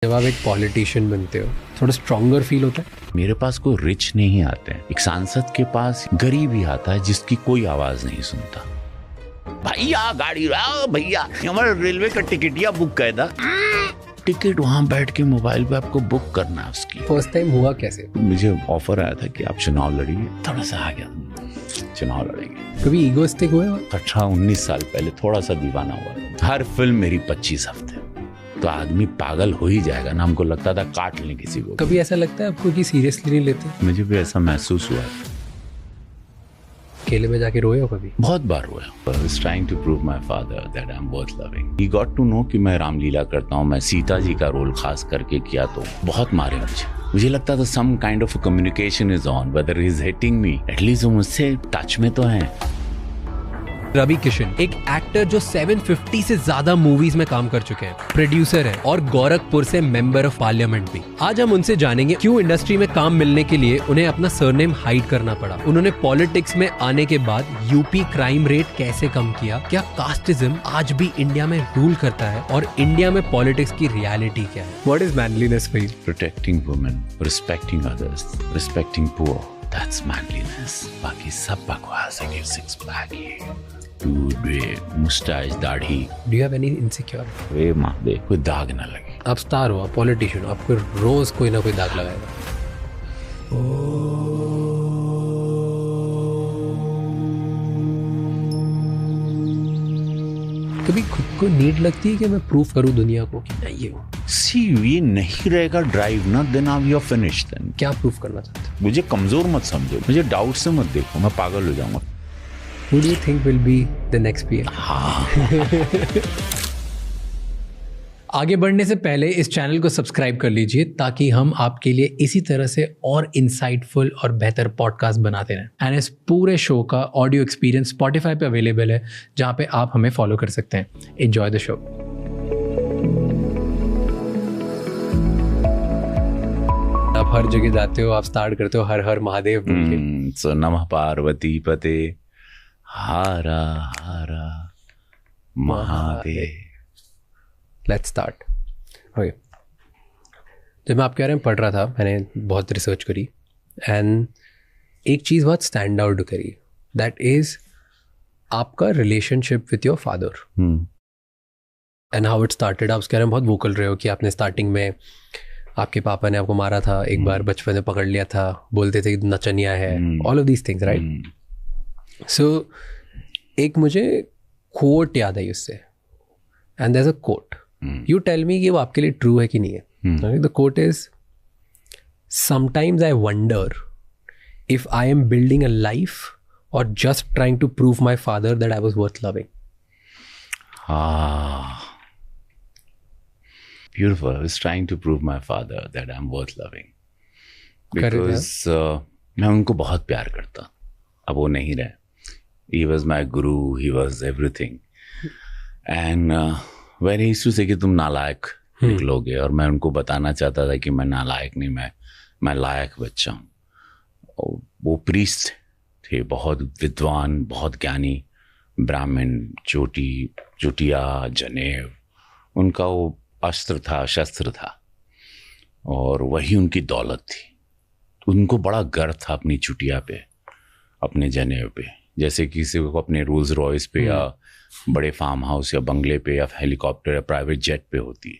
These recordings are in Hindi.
जब आप एक पॉलिटिशियन बनते हो थोड़ा स्ट्रॉन्गर फील होता है? मेरे पास कोई रिच नहीं आते हैं। एक सांसद के पास गरीब ही आता है जिसकी कोई आवाज नहीं सुनता। भैया गाड़ी भैया हमारे रेलवे का टिकट बुक कर दा। टिकट वहां बैठ के मोबाइल पे आपको बुक करना है उसकी। फर्स्ट टाइम हुआ कैसे? मुझे ऑफर आया था कि आप चुनाव लड़िए, थोड़ा सा आ गया चुनाव लड़ेंगे। कभी ईगोइस्टिक हुए? 18-19 साल पहले थोड़ा सा दीवाना हुआ। हर फिल्म मेरी 25 हफ्ते, तो आदमी पागल हो ही जाएगा ना। हमको लगता था काट लें किसी को। कभी ऐसा लगता है आपको कि सीरियसली नहीं लेते? मुझे भी ऐसा महसूस हुआ। अकेले में जाके रोए हो कभी? बहुत बार रोया। I was trying to prove my father that I'm worth loving. He got to know कि मैं रामलीला करता हूँ, मैं सीता जी का रोल खास करके किया, तो बहुत मारे मुझे लगता था some kind of a communication is on, whether he's hitting me, at least वो मुझसे टच में तो है। रवि किशन एक एक्टर जो 750 से ज्यादा मूवीज में काम कर चुके हैं, प्रोड्यूसर हैं और गोरखपुर से मेंबर ऑफ पार्लियामेंट भी। आज हम उनसे जानेंगे क्यों इंडस्ट्री में काम मिलने के लिए उन्हें अपना सरनेम हाइड करना पड़ा, उन्होंने पॉलिटिक्स में आने के बाद यूपी क्राइम रेट कैसे कम किया, क्या कास्टिज्म आज भी इंडिया में रूल करता है और इंडिया में पॉलिटिक्स की रियलिटी क्या है। What is manliness for you? Protecting women, respecting others, respecting poor. That's manliness. बाकी सब बकवास है कि सिक्स पैक है, मुस्टाच, दाढ़ी। Do you have any insecurity? वे माँ दे कोई दाग ना लगे। आप स्टार हो, आप पॉलिटिशियन हो, आपको रोज कोई ना कोई दाग लगाएगा। कभी खुद को नीड लगती है कि मैं प्रूफ करूं दुनिया को कि नहीं ये हूं? सी ये नहीं रहेगा ड्राइव ना, देन आप यू आर फिनिश्ड। देन क्या प्रूफ करना चाहते हो? मुझे कमजोर मत समझो, मुझे डाउट से मत देखो, मैं पागल हो जाऊंगा। Who do you think will be the next PM? आगे बढ़ने से पहले इस चैनल को सब्सक्राइब कर लीजिए ताकि हम आपके लिए इसी तरह से और इंसाइटफुल और बेहतर पॉडकास्ट बनाते रहें। एंड इस पूरे शो का ऑडियो एक्सपीरियंस स्पॉटिफाई पे अवेलेबल है, जहाँ पे आप हमें फॉलो कर सकते हैं। Enjoy the show. आप हर जगह जाते हो, आप स्टार्ट करते हो हर हर महादेव बोल के। सो नमः पार्वती पते हारा हारा महादेव। Let's start. ओके, जब मैं आपके बारे में पढ़ रहा था, मैंने बहुत रिसर्च करी एंड एक चीज़ बहुत स्टैंड आउट करी, दैट इज़ आपका relationship with your father and how it started. आप उसके बारे में बहुत वोकल रहे हो कि आपने स्टार्टिंग में आपके पापा ने आपको मारा था, एक बार बचपन में पकड़ लिया था, बोलते थे कि नचनिया है, all of these things, right? So एक मुझे कोट याद आई उससे, and there is a quote, you tell me कि वो आपके लिए ट्रू है कि नहीं है। The quote is, sometimes I wonder if I am building a life or just trying to prove my father that I was worth loving. Beautiful. I was trying to prove my father that I'm worth loving. Because मैं उनको बहुत प्यार करता, अब वो नहीं रहे। He was my guru, he was everything. And when he used to say कि तुम नालायक निकलोगे, और मैं उनको बताना चाहता था कि मैं नालायक नहीं, मैं लायक बच्चा हूँ। वो प्रीस्ट थे, बहुत विद्वान, बहुत ज्ञानी, ब्राह्मण, चोटिया, जनेव, उनका वो अस्त्र था, शस्त्र था, और वही उनकी दौलत थी। उनको बड़ा गर्व था अपनी चुटिया पे, अपने जनेव पे, जैसे किसी को अपने रोल्स रॉयस पे या बड़े फार्म हाउस या बंगले पे या हेलीकॉप्टर या प्राइवेट जेट पे होती है।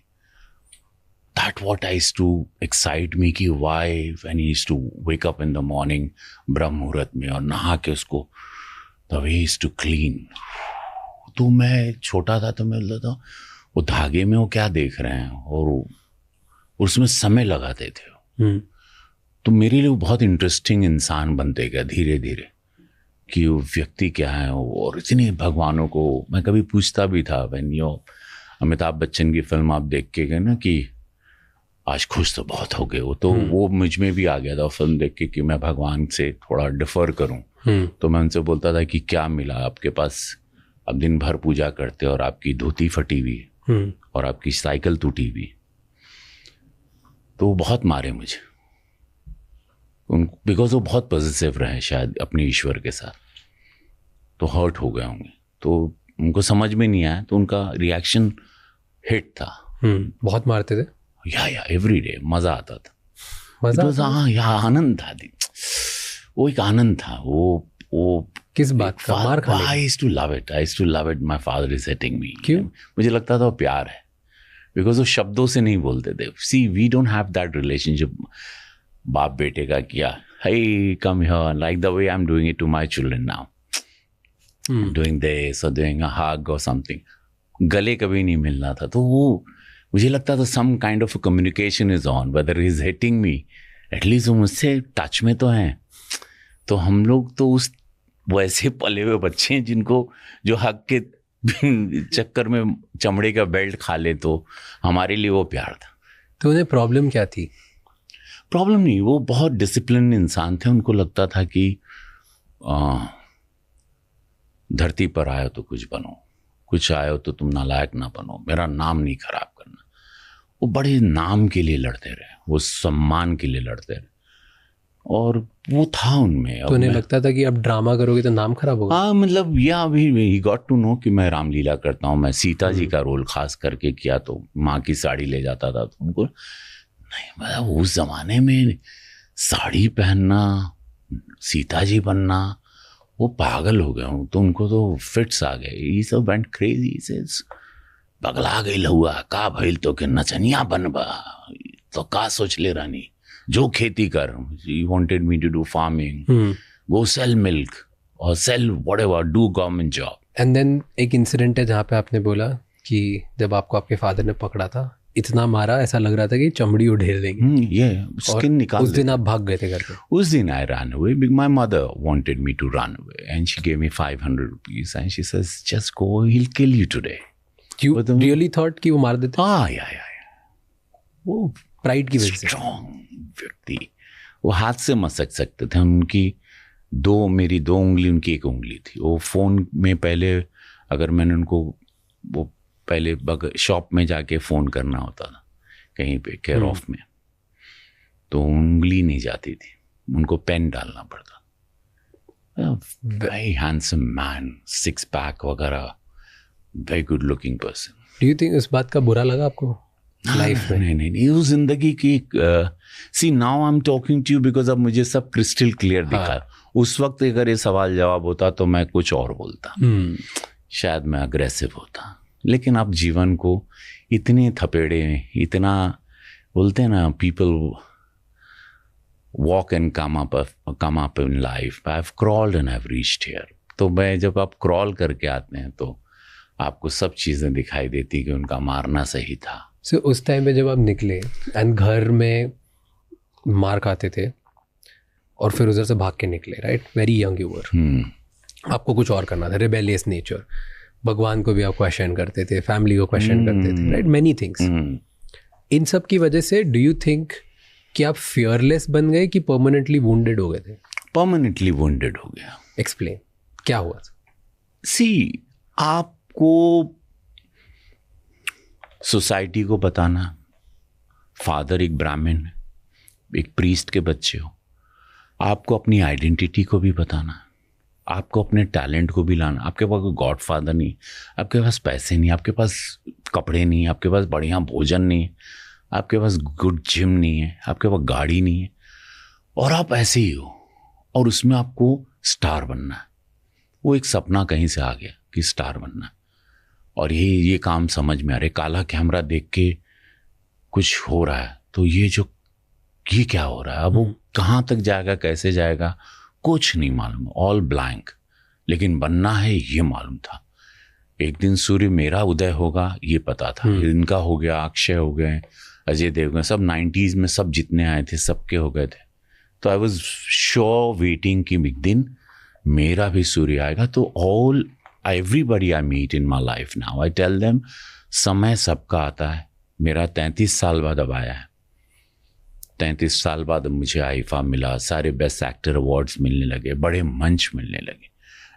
That what I used to excite me कि why when he used to wake up in the morning ब्रह्म मुहूर्त में और नहा के उसको the way is to clean. तो मैं छोटा था तो मैं बोलता था वो धागे में वो क्या देख रहे हैं, और उसमें समय लगाते थे। तो मेरे लिए वो बहुत इंटरेस्टिंग इंसान बनते गया धीरे धीरे कि वो व्यक्ति क्या है। और इतने भगवानों को मैं कभी पूछता भी था। व्हेन यो अमिताभ बच्चन की फिल्म आप देख के गए ना कि आज खुश तो बहुत हो गए, तो वो मुझ में भी आ गया था फिल्म देख के कि मैं भगवान से थोड़ा डिफर करूं। तो मैं उनसे बोलता था कि क्या मिला आपके पास, आप दिन भर पूजा करते और आपकी धोती फटी हुई और आपकी साइकिल टूटी हुई। तो वो बहुत मारे मुझे, बिकॉज वो बहुत पॉजिटिव रहे शायद अपने ईश्वर के साथ, तो हर्ट हो गए होंगे, तो उनको समझ में नहीं आया, तो उनका रिएक्शन हिट था। बहुत मारते थे। या एवरी डे मज़ा आता था। मजा हाँ यहाँ आनंद था, वो एक आनंद था। वो किस बात का? मार खाने का? I used to love it my father is hitting me। क्यों? मुझे लगता था वो प्यार है, बिकॉज वो शब्दों से नहीं बोलते थे। See we don't have that relationship बाप बेटे का किया, hey come here, like the way I'm doing it to my children now, doing this or doing a hug or something। गले कभी नहीं मिलना था, तो वो मुझे लगता था some kind of a communication is on, whether he's hitting me, at least वो मुझसे टच में तो हैं। तो हम लोग तो उस वैसे पले हुए बच्चे हैं जिनको जो हक के चक्कर में चमड़े का बेल्ट खा ले, तो हमारे लिए वो प्यार था। तो उन्हें प्रॉब्लम क्या थी? प्रॉब्लम नहीं, वो बहुत डिसिप्लिन इंसान थे। उनको लगता था कि धरती पर आए तो कुछ बनो, कुछ आए हो तो तुम नालायक ना बनो, मेरा नाम नहीं खराब करना। वो बड़े नाम के लिए लड़ते रहे, वो सम्मान के लिए लड़ते रहे, और वो था उनमें। तो उन्हें लगता था कि अब ड्रामा करोगे तो नाम खराब होगा। हाँ, मतलब या अभी ही गॉट टू नो कि मैं रामलीला करता हूँ, मैं सीता जी का रोल खास करके किया, तो माँ की साड़ी ले जाता था। तो उनको नहीं, मतलब उस जमाने में साड़ी पहनना, सीता जी बनना, वो पागल हो गए हूँ। तो उनको तो फिट्स आ गए, ये सब वेंट क्रेजी से पगला गई लहुआ का भइल तो के नचनिया बनबा, तो का सोच ले रानी, जो खेती कर। He wanted me to do farming, go sell milk or sell whatever, do government job। And then एक इंसिडेंट है जहाँ पे आपने बोला कि जब आपको आपके फादर ने पकड़ा था, इतना मारा ऐसा लग रहा था कि चमड़ी उधेड़ देंगे। ये स्किन निकाल। उस दिन आप भाग गए थे घर पे? उस दिन I ran away because my mother wanted me to run away and she gave me 500 rupees and she says just go, he'll kill you today। You really thought कि वो मार देते? हाँ, वो प्राइड की वजह से। स्ट्रॉन्ग व्यक्ति, वो हाथ से मसक सकते थे। उनकी मेरी दो उंगली, उनकी एक उंगली थी। वो फ़ोन में पहले अगर मैंने उनको वो पहले शॉप में जाके फ़ोन करना होता था कहीं पे केयर ऑफ में, तो उंगली नहीं जाती थी, उनको पेन डालना पड़ता। वेरी हैंडसम मैन, 6 पैक वगैरह, very good looking person. Do you think इस बात का बुरा लगा आपको लाइफ में? नहीं, वो जिंदगी की see now I am talking to you because अब मुझे सब क्रिस्टल क्लियर दिखा। उस वक्त अगर ये सवाल जवाब होता तो मैं कुछ और बोलता, शायद मैं अग्रेसिव होता। लेकिन अब जीवन को इतने थपेड़े, इतना बोलते हैं ना, people walk and come up in life. I have crawled and I have reached here. तो मैं जब आप क्रॉल करके आते हैं तो आपको सब चीज़ें दिखाई देती कि उनका मारना सही था। उस टाइम पे जब आप निकले एंड घर में मार खाते थे और फिर उधर से भाग के निकले, right? Very young you were, आपको कुछ और करना था, रिबेलियस नेचर, भगवान को भी आप क्वेश्चन करते थे, फैमिली को क्वेश्चन करते थे, राइट? Many things. इन सब की वजह से डू यू थिंक कि आप फियरलेस बन गए कि परमानेंटली वुंडेड हो गए थे? परमानेंटली वुंडेड हो गया। एक्सप्लेन, क्या हुआ? सी, आपको सोसाइटी को बताना, फादर एक ब्राह्मण, एक प्रीस्ट के बच्चे हो, आपको अपनी आइडेंटिटी को भी बताना, आपको अपने टैलेंट को भी लाना। आपके पास कोई गॉड फादर नहीं, आपके पास पैसे नहीं, आपके पास कपड़े नहीं, आपके पास बढ़िया भोजन नहीं, आपके पास गुड जिम नहीं है, आपके पास गाड़ी नहीं है, और आप ऐसे ही हो, और उसमें आपको स्टार बनना है। वो एक सपना कहीं से आ गया कि स्टार बनना, और ये काम समझ में आ रहा है। काला कैमरा देख के कुछ हो रहा है, तो ये क्या हो रहा है, अब वो कहाँ तक जाएगा, कैसे जाएगा, कुछ नहीं मालूम, ऑल ब्लैंक। लेकिन बनना है ये मालूम था। एक दिन सूर्य मेरा उदय होगा ये पता था। इनका हो गया, अक्षय हो गए, अजय देवगन, सब 90s में सब जितने आए थे सबके हो गए थे। तो आई वॉज श्योर वेटिंग कि एक दिन मेरा भी सूर्य आएगा। तो everybody I meet in my life now, I tell them, समय सबका आता है। मेरा 33 साल बाद अब आया है। 33 साल बाद मुझे आईफा मिला, सारे बेस्ट एक्टर अवार्ड्स मिलने लगे, बड़े मंच मिलने लगे।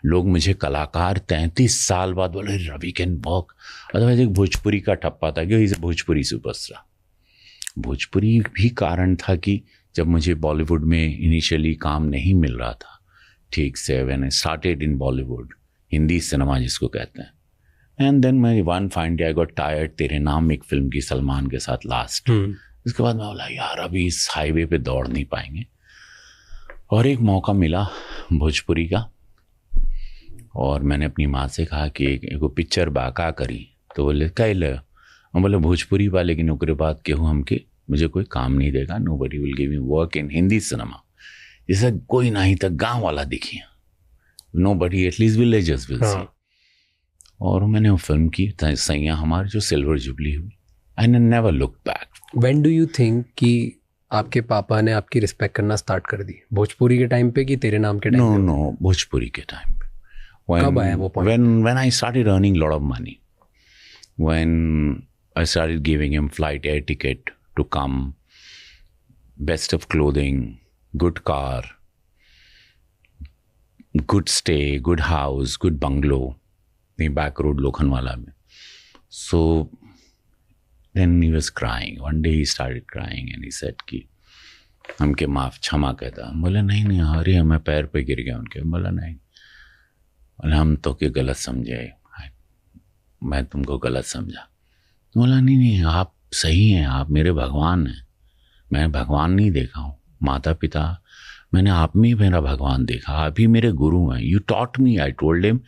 लोग मुझे कलाकार 33 साल बाद बोले रवि कैन वर्क। अदरवाइज एक भोजपुरी का ठप्पा था कि इज भोजपुरी सुपरस्टार। भोजपुरी भी कारण था कि जब मुझे बॉलीवुड में इनिशियली काम नहीं मिल रहा था ठीक से, when I started in Bollywood, Hindi cinema जिसको कहते हैं, एंड देन मैं one fine day I got tired, तेरे नाम एक फिल्म की सलमान के साथ लास्ट, उसके बाद मैं बोला यार अभी इस हाईवे पे दौड़ नहीं पाएंगे, और एक मौका मिला भोजपुरी का, और मैंने अपनी माँ से कहा कि एक पिक्चर बाका करी, तो बोले कैल, हम बोले भोजपुरी बा, लेकिन ओकरे बाद केहू हमके मुझे कोई काम नहीं देगा, nobody will give me work in Hindi cinema, जैसे कोई नहीं तक गाँव वाला दिखिए, nobody at least villagers will see. और मैंने वो फिल्म की सैया हमारी, जो सिल्वर जुबली हुई, I never look back. When do you think कि आपके पापा ने आपकी रिस्पेक्ट करना स्टार्ट कर दी, भोजपुरी के टाइम पे कि तेरे नाम के टाइम पे? नो भोजपुरी के टाइम पे। कब आया वो point? when I started earning lot of money, when I started giving him flight air ticket to come, best of clothing, good car, good stay, good house, good bungalow, back road Lokhandwala में. So then he was crying. One day he started crying and he said कि हमके माफ क्षमा कहता. बोला नहीं अरे मैं पैर पे गिर गया उनके. बोला नहीं, बोला हम तो के गलत समझे, मैं तुमको गलत समझा. बोला नहीं आप सही हैं, आप मेरे भगवान हैं. मैं भगवान नहीं देखा हूँ, माता पिता, मैंने आप में ही मेरा भगवान देखा, आप ही मेरे गुरु हैं. You taught me, I told him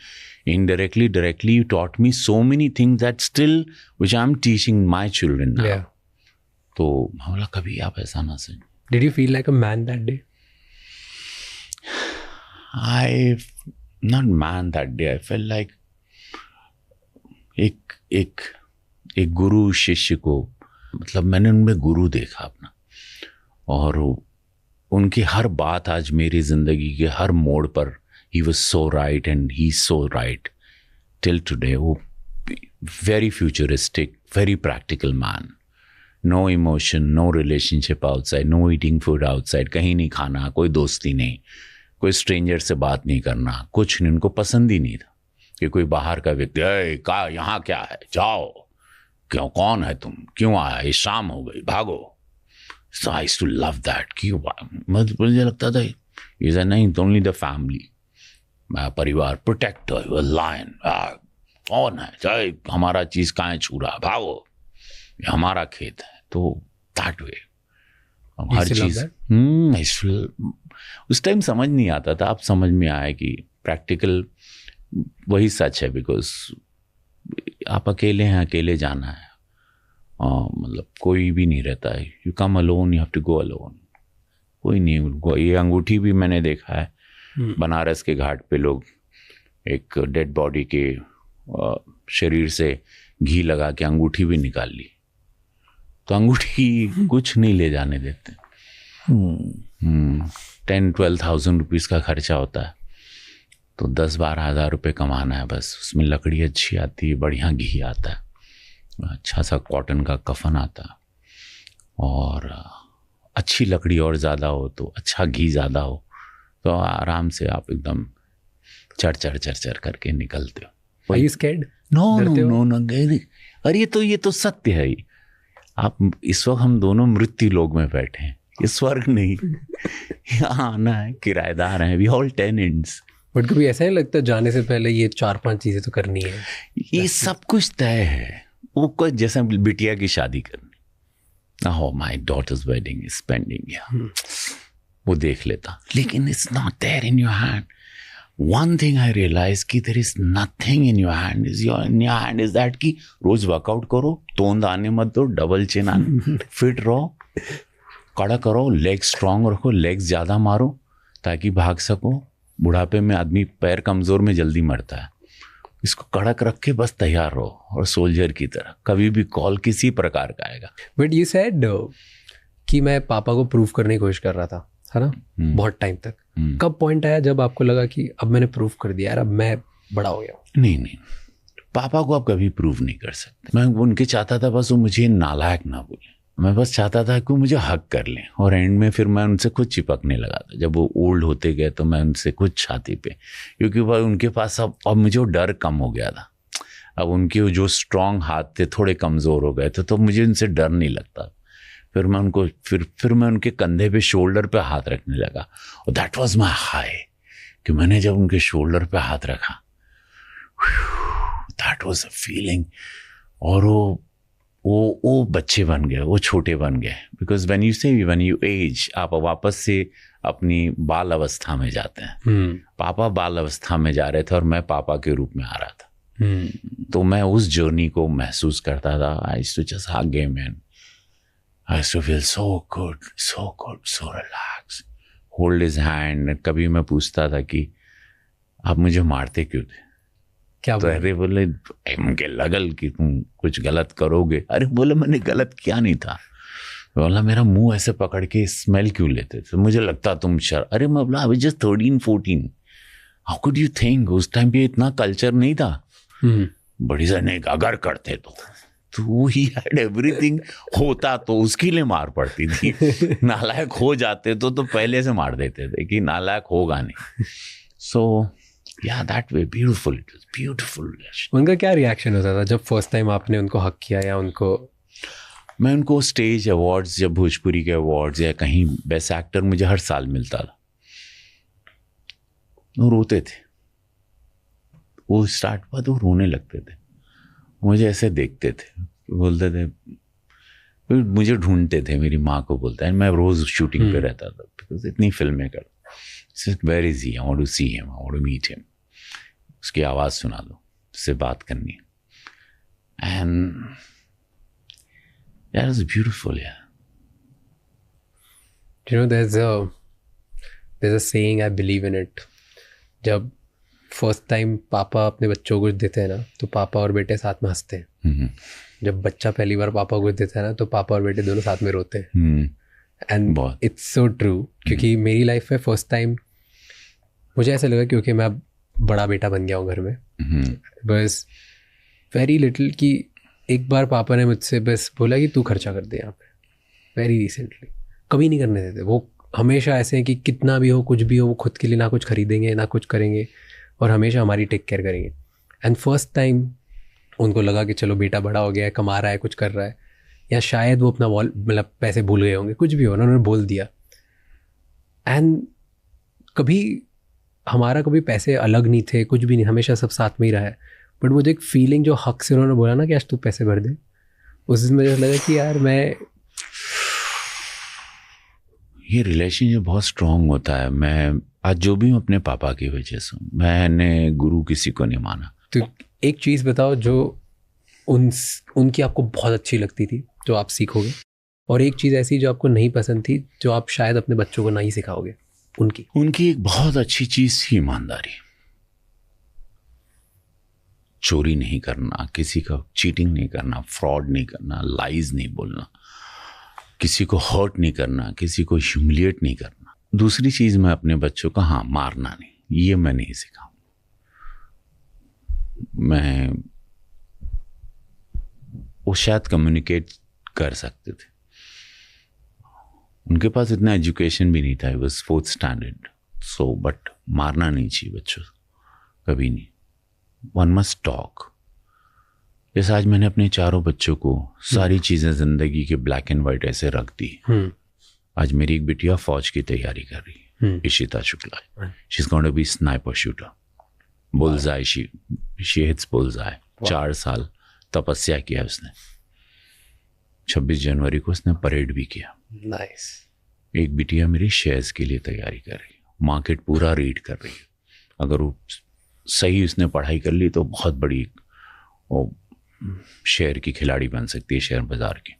indirectly, directly, you taught me so many things that still, which I'm teaching my children now. Yeah. तो बोला कभी आप ऐसा ना समझ. Did you feel like a man that day? Not man that day. I felt like एक गुरु शिष्य को, मतलब मैंने उनमें गुरु देखा अपना, और उनकी हर बात आज मेरी जिंदगी के हर मोड़ पर, he was so right and he's so right till today. वो very futuristic, very practical man. No emotion, no relationship outside, no eating food outside, कहीं नहीं खाना, कोई दोस्ती नहीं, कोई स्ट्रेंजर से बात नहीं करना, कुछ नहीं. उनको पसंद ही नहीं था कि कोई बाहर का व्यक्ति का यहाँ क्या है, जाओ, क्यों, कौन है तुम, क्यों आया, ये शाम हो गई, भागो. So I used to love that. कि मुझे लगता था ये नहीं, only the family, परिवार, प्रोटेक्टर, लायन, कौन है, चाहे हमारा चीज कहाँ छू रहा, भागो, ये हमारा खेत है. तो दैट वे हर चीज. उस टाइम समझ नहीं आता था, अब समझ में आया कि प्रैक्टिकल वही सच है. बिकॉज आप अकेले हैं, अकेले जाना है, मतलब कोई भी नहीं रहता है. You come alone, you have to go alone. कोई नहीं. ये अंगूठी भी मैंने देखा है बनारस के घाट पे, लोग एक डेड बॉडी के शरीर से घी लगा के अंगूठी भी निकाल ली. तो अंगूठी कुछ नहीं ले जाने देते. 10-12,000 रुपीज़ का खर्चा होता है, तो 10-12 हज़ार रुपये कमाना है बस. उसमें लकड़ी अच्छी आती है, बढ़िया घी आता है, अच्छा सा कॉटन का कफन आता है, और अच्छी लकड़ी और ज़्यादा हो तो अच्छा घी ज़्यादा हो, तो आराम से आप एकदम चढ़ करके निकलते हो. Are you scared? नो. अरे ये तो सत्य है. आप इस वक्त हम दोनों मृत्यु लोक में बैठे हैं, ये स्वर्ग नहीं. यहाँ आना है, किराएदार हैं, वी ऑल टेनेंट्स. बट कभी ऐसा नहीं लगता जाने से पहले ये 4-5 चीजें तो करनी है? ये सब कुछ तय है. वो कोई जैसे बिटिया की शादी करनी, oh my daughter's wedding is pending, वो देख लेता. लेकिन it's not there in your hand. One thing I realized कि there is nothing in your hand. In your hand is that कि रोज वर्कआउट करो, तोंद आने मत दो, डबल चिन आने, फिट रहो, कड़ा करो, लेग स्ट्रांग रखो, लेग्स ज़्यादा मारो ताकि भाग सको. बुढ़ापे में आदमी पैर कमज़ोर में जल्दी मरता है. इसको कड़क रख के बस तैयार रहो, और सोल्जर की तरह कभी भी कॉल किसी प्रकार का आएगा. बट यू सेड कि मैं पापा को प्रूव करने की कोशिश कर रहा था, है ना, बहुत टाइम तक. कब पॉइंट आया जब आपको लगा कि अब मैंने प्रूव कर दिया यार, अब मैं बड़ा हो गया? नहीं, पापा को आप कभी प्रूव नहीं कर सकते. मैं उनके चाहता था बस वो मुझे नालायक ना बोले. मैं बस चाहता था कि मुझे हक कर लें, और एंड में फिर मैं उनसे खुद चिपकने लगा था. जब वो ओल्ड होते गए तो मैं उनसे खुद छाती पे, क्योंकि वह उनके पास अब मुझे वो डर कम हो गया था. अब उनके जो स्ट्रांग हाथ थे थोड़े कमज़ोर हो गए थे, तो मुझे उनसे डर नहीं लगता. फिर मैं उनको फिर मैं उनके कंधे पे, शोल्डर पे हाथ रखने लगा, और दैट वाज माय हाई. कि मैंने जब उनके शोल्डर पे हाथ रखा, दैट वाज अ फीलिंग. और वो बच्चे बन गए, वो छोटे बन गए. बिकॉज व्हेन यू एज, आप वापस से अपनी बाल अवस्था में जाते हैं. पापा बाल अवस्था में जा रहे थे और मैं पापा के रूप में आ रहा था. तो मैं उस जर्नी को महसूस करता था. I used to just hug him and I used to feel so good, so relax. Hold his hand. कभी मैं पूछता था कि आप मुझे मारते क्यों थे? क्या तो अरे बोले मुझे लगल कि तुम कुछ गलत करोगे. अरे बोले मैंने गलत किया नहीं था. बोला मेरा मुंह ऐसे पकड़ के स्मेल क्यों लेते थे? मुझे लगता तुम अरे मैं बोला अभी just 13-14. How could you think? उस टाइम पे इतना कल्चर नहीं था. बड़ी ने अगर करते तो ही हैड एवरीथिंग. होता तो उसके लिए मार पड़ती थी. नालायक हो जाते तो पहले से मार देते थे कि नालायक होगा नहीं. सो yeah, that way beautiful. It was beautiful. उनका क्या रिएक्शन होता था जब फर्स्ट टाइम आपने उनको हक किया या उनको? मैं उनको स्टेज अवार्ड्स, जब भोजपुरी के अवार्ड्स या कहीं बेस्ट एक्टर मुझे हर साल मिलता था, वो रोते थे. वो स्टार्ट हुआ तो रोने लगते थे. मुझे ऐसे देखते थे, बोलते थे, मुझे ढूंढते थे. मेरी माँ को बोलता है. मैं रोज शूटिंग पे रहता था बिकॉज इतनी फिल्में कर. Where is he? I want to see him, I want to meet him. उसकी आवाज़ सुना दो, उससे बात करनी. And that is beautiful. Yeah, you know there's a saying, I believe in it. जब फर्स्ट टाइम पापा अपने बच्चों को कुछ देते हैं ना तो पापा और बेटे साथ में हंसते हैं. जब बच्चा पहली बार पापा को कुछ देता है ना तो पापा और बेटे दोनों साथ में रोते हैं. And it's so true. क्योंकि मेरी लाइफ में फर्स्ट टाइम मुझे ऐसा लगा क्योंकि मैं बड़ा बेटा बन गया हूँ घर में. बस वेरी लिटिल कि एक बार पापा ने मुझसे बस बोला कि तू खर्चा कर दे यहाँ पे. Very recently. कभी नहीं करने देते. वो हमेशा ऐसे हैं कि कितना भी हो, कुछ भी हो, वो खुद के लिए ना कुछ खरीदेंगे ना कुछ करेंगे और हमेशा हमारी टेक केयर करेंगे. एंड फर्स्ट टाइम उनको लगा कि चलो बेटा बड़ा हो गया है, कमा रहा है, कुछ कर रहा है, या शायद वो अपना मतलब पैसे भूल गए होंगे, कुछ भी हो ना, उन्होंने बोल दिया. एंड कभी हमारा कभी पैसे अलग नहीं थे, कुछ भी नहीं, हमेशा सब साथ में ही रहा है. बट वो जो एक फीलिंग जो हक से उन्होंने बोला ना कि आज तू पैसे भर दे, उस दिन मुझे लगा कि यार मैं, ये रिलेशनशिप बहुत स्ट्रांग होता है. मैं आज जो भी हूँ अपने पापा की वजह से. मैंने गुरु किसी को नहीं माना. तो एक चीज़ बताओ जो उनकी आपको बहुत अच्छी लगती थी जो आप सीखोगे, और एक चीज़ ऐसी जो आपको नहीं पसंद थी जो आप शायद अपने बच्चों को नहीं सिखाओगे. उनकी एक बहुत अच्छी चीज़ थी ईमानदारी. चोरी नहीं करना, किसी का चीटिंग नहीं करना, फ्रॉड नहीं करना, लाइज नहीं बोलना, किसी को हर्ट नहीं करना, किसी को ह्यूमिलिएट नहीं करना. दूसरी चीज़ मैं अपने बच्चों को, हाँ, मारना नहीं, ये मैं नहीं सिखाऊं. वो शायद कम्युनिकेट कर सकते थे. उनके पास इतना एजुकेशन भी नहीं था. It was 4th standard. So but मारना नहीं चाहिए बच्चों, कभी नहीं. One must talk. जैसे आज मैंने अपने चारों बच्चों को सारी चीज़ें ज़िंदगी के ब्लैक एंड वाइट ऐसे रख दी. आज मेरी एक बिटिया फौज की तैयारी कर रही है, Ishita Shukla. She is going to be sniper shooter. Bullseye, she hits bullseye. 4 साल तपस्या किया उसने. 26 जनवरी को उसने परेड भी किया. नाइस. एक बिटिया मेरी शेयर्स के लिए तैयारी कर रही है, मार्केट पूरा रीड कर रही है. अगर वो सही उसने पढ़ाई कर ली तो बहुत बड़ी वो शेयर की खिलाड़ी बन सकती है, शेयर बाजार की.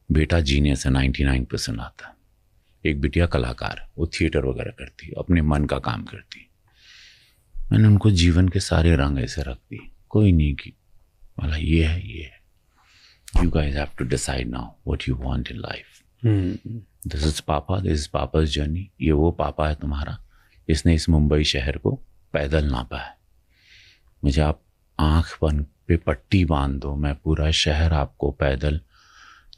बेटा जीनियस है, 99% आता है. एक बिटिया कलाकार, वो थिएटर वगैरह करती, अपने मन का काम करती. मैंने उनको जीवन के सारे रंग ऐसे रख दिए. कोई नहीं कि वाला ये है, ये है. You guys have to decide now what you want in life. This is Papa, this is Papa's journey. ये वो पापा है तुम्हारा जिसने इस मुंबई शहर को पैदल नापा है. मुझे आप आँख बन पे पट्टी बांध दो, मैं पूरा शहर आपको पैदल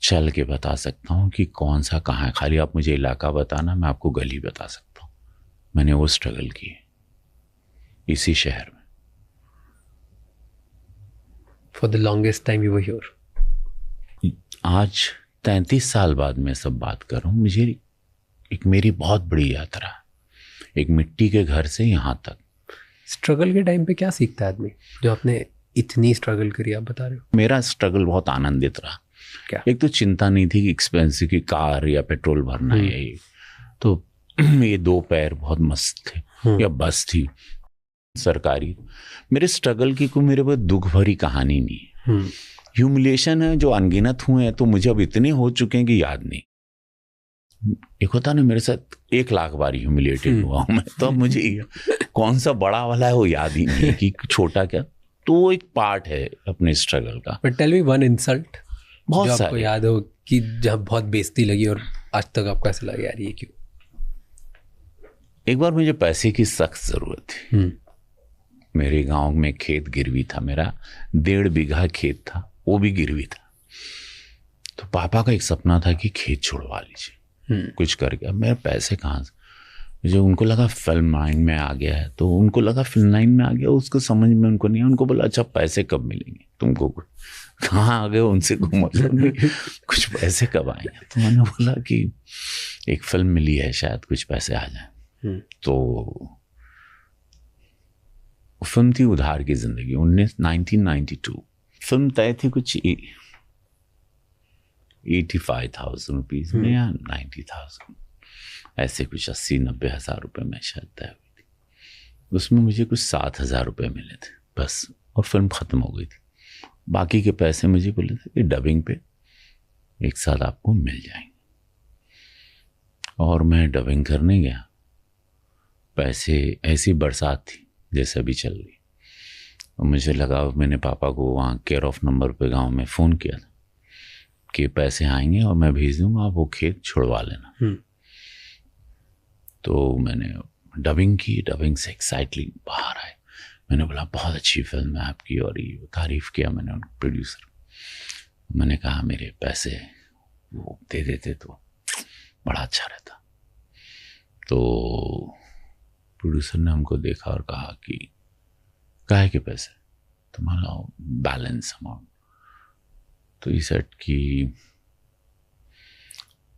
चल के बता सकता हूँ कि कौन सा कहाँ है. खाली आप मुझे इलाका बताना, मैं आपको गली बता सकता हूँ. मैंने वो स्ट्रगल की इसी शहर में. For the longest time you were here. आज 33 साल बाद मैं सब बात कर रहा हूँ. मुझे एक मेरी बहुत बड़ी यात्रा, एक मिट्टी के घर से यहाँ तक. स्ट्रगल के टाइम पे क्या सीखता है आदमी, जो आपने इतनी स्ट्रगल करी आप बता रहे हो? मेरा स्ट्रगल बहुत आनंदित रहा। क्या? एक तो चिंता नहीं थी कि एक्सपेंसिव की कार या पेट्रोल भरना है, तो ये 2 पैर बहुत मस्त थे, या बस थी सरकारी। मेरे स्ट्रगल की कोई मेरे पास दुख भरी कहानी नहीं है। ह्यूमिलेशन है जो अनगिनत हुए हैं, तो मुझे अब इतने हो चुके हैं कि याद नहीं। एक होता ना, मेरे साथ 1 लाख बार ह्यूमिलेटेड हुआ हूं मैं, तो अब मुझे कौन सा बड़ा वाला है वो याद ही नहीं है कि छोटा क्या। तो वो एक पार्ट है अपने स्ट्रगल का। But tell me one insult बहुत जो सारे आपको याद हो कि जब बहुत बेइज्जती लगी और आज तक आपको ऐसा लगा यार ये क्यों? एक बार मुझे पैसे की सख्त जरूरत थी। मेरे गांव में खेत गिरवी था, मेरा 1.5 बीघा खेत था, वो भी गिरवी था। तो पापा का एक सपना था कि खेत छुड़वा लीजिए, कुछ करके। अब मेरे पैसे कहाँ से? जो उनको लगा फिल्म लाइन में आ गया है, तो उनको लगा फिल्म लाइन में आ गया, उसको समझ में उनको नहीं है। उनको बोला अच्छा पैसे कब मिलेंगे तुमको? कहाँ आ गए, उनसे कोई मतलब नहीं, कुछ पैसे कब आएंगे? तो मैंने बोला कि एक फिल्म मिली है, शायद कुछ पैसे आ जाए। तो फिल्म थी उधार की जिंदगी, 1992। फिल्म तय थी कुछ 85,000 रुपीज में या 90,000, ऐसे कुछ 80-90 हज़ार रुपये में शायद तय हुई थी। उसमें मुझे कुछ 7,000 रुपये मिले थे बस, और फिल्म ख़त्म हो गई थी। बाकी के पैसे मुझे बोले थे कि डबिंग पे एक साथ आपको मिल जाएंगे। और मैं डबिंग करने गया, पैसे, ऐसी बरसात थी जैसे अभी चल रही, और मुझे लगा, मैंने पापा को वहाँ केयर ऑफ नंबर पे गांव में फ़ोन किया था कि पैसे आएंगे और मैं भेज दूंगा, आप वो खेत छुड़वा लेना। तो मैंने डबिंग की, डबिंग से एक्साइटली बाहर आए। मैंने बोला बहुत अच्छी फिल्म है आपकी, और ये तारीफ़ किया मैंने उनको, प्रोड्यूसर। मैंने कहा मेरे पैसे वो दे देते तो बड़ा अच्छा रहता। तो प्रोड्यूसर ने हमको देखा और कहा कि काहे के पैसे? तो मान लो बैलेंस अमाउंट। तो ये सेट कि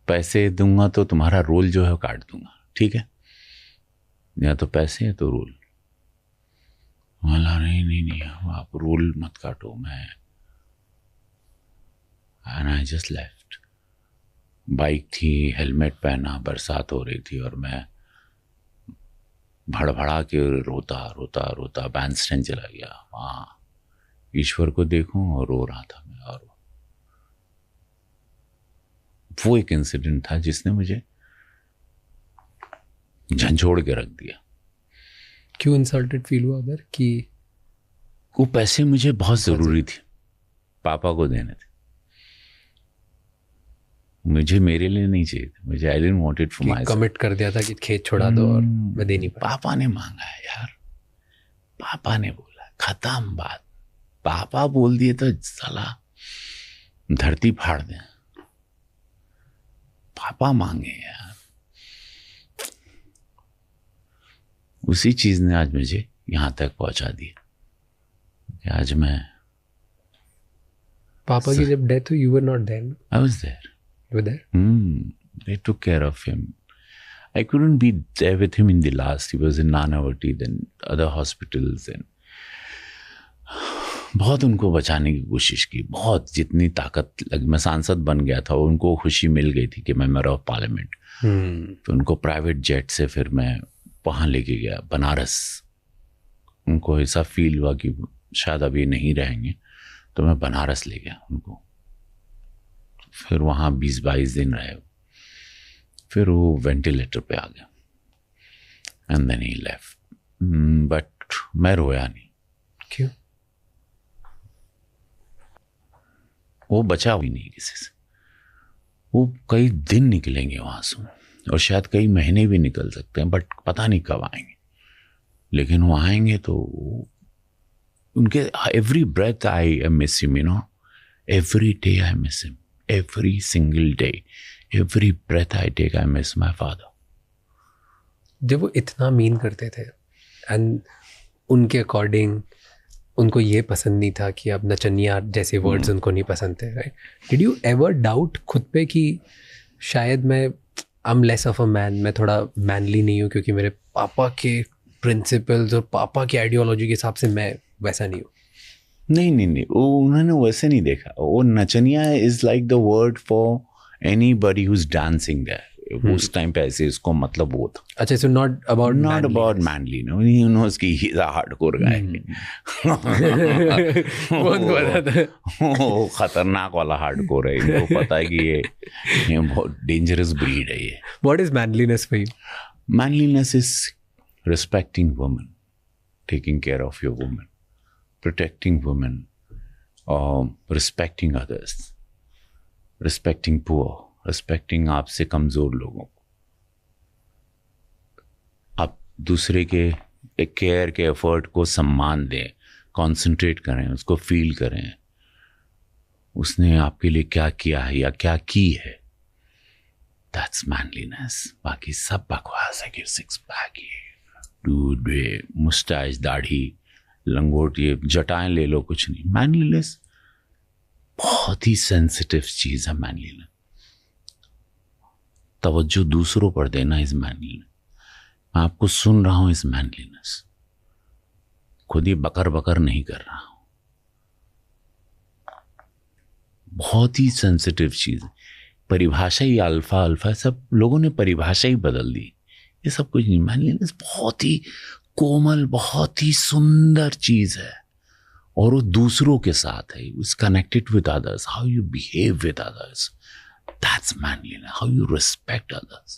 पैसे दूंगा तो तुम्हारा रोल जो है वो काट दूंगा, ठीक है? या तो पैसे है तो रोल। बोला नहीं आप रोल मत काटो, मैं। And I just left. Bike थी, हेलमेट पहना, बरसात हो रही थी, और मैं भड़भड़ा के रोता बैंड स्टैंड चला गया। वहाँ ईश्वर को देखूं और रो रहा था मैं। और वो एक इंसिडेंट था जिसने मुझे झंझोड़ के रख दिया। क्यों इंसल्टेड फील हुआ उधर कि वो पैसे मुझे बहुत ज़रूरी थे, पापा को देने थे, मुझे मेरे लिए नहीं चाहिए थे। मुझे I didn't want it for my self. Commit कर दिया था कि खेत छोड़ा दो और मैं दे नहीं पाया। पापा ने मांगा है यार, पापा ने बोला, खत्म बात। पापा बोल दिए तो साला धरती फाड़ दें। पापा मांगे यार। उसी चीज ने आज मुझे यहां तक पहुंचा दिया कि आज मैं। पापा की जब डेथ हुई, you were not there? I was there. You were there? They took care of him. I couldn't be there with him in the last. He was in Nanavati, then other hospitals, and बहुत उनको बचाने की कोशिश की, बहुत जितनी ताकत लगी। मैं सांसद बन गया था, उनको खुशी मिल गई थी कि मैं मेंबर ऑफ पार्लियामेंट। तो उनको प्राइवेट जेट से फिर मैं वहाँ लेके गया बनारस। उनको ऐसा फील हुआ कि शायद अभी नहीं रहेंगे, तो मैं बनारस ले गया उनको। फिर वहाँ 20-22 दिन रहे, फिर वो वेंटिलेटर पे आ गया, and then he left. But मैं रोया नहीं। क्यों? वो बचा हुई नहीं किसी से। वो कई दिन निकलेंगे वहाँ से, और शायद कई महीने भी निकल सकते हैं, बट पता नहीं कब आएंगे। लेकिन वो आएंगे तो उनके every breath I miss him, you know, every day I miss him, every single day, every breath I take, I miss my father. जब वो इतना मीन करते थे, एंड उनके अकॉर्डिंग उनको ये पसंद नहीं था कि अब नचनिया जैसे वर्ड्स उनको नहीं पसंद थे, right? Did you ever doubt खुद पे कि शायद मैं I am less of a man, मैं थोड़ा मैनली नहीं हूँ क्योंकि मेरे पापा के प्रिंसिपल्स और पापा की आइडियोलॉजी के हिसाब से मैं वैसा नहीं हूँ? नहीं, वो उन्होंने वैसे नहीं देखा. वो नचनिया is like the word for anybody who is dancing there. उस टाइम पे ऐसे इसको मतलब वो था. अच्छा, so not about manliness. He knows कि he is a hardcore guy. वो खतरनाक वाला हार्डकोर है. इनको पता है कि ये बहुत डेंजरस ब्रीड है ये. What is manliness for you? Manliness is respecting women, taking care of your woman, protecting women, respecting others, respecting poor, respecting आपसे कमज़ोर लोगों को. आप दूसरे के केयर के एफर्ट को सम्मान दें, कंसंट्रेट करें, उसको फील करें, उसने आपके लिए क्या किया है या क्या की है. That's manliness. बाकी सब बकवास है कि सिक्स पैक, दूध, मुस्टाइज, दाढ़ी, लंगोट, ये जटाएं ले लो, कुछ नहीं. मैनलीनेस बहुत ही सेंसिटिव चीज़ है. मैनलीनेस तवज्जो दूसरों पर देना इज मैनलीनेस. मैं आपको सुन रहा हूं इज मैनलीनेस. खुद ही बकर बकर नहीं कर रहा हूं. बहुत ही सेंसिटिव चीज है. परिभाषा ही अल्फा सब लोगों ने परिभाषा ही बदल दी. ये सब कुछ नहीं. मैनलीनेस बहुत ही कोमल, बहुत ही सुंदर चीज है. और वो दूसरों के साथ है. It's connected with others. How you behave with others, that's manliness. How you respect others,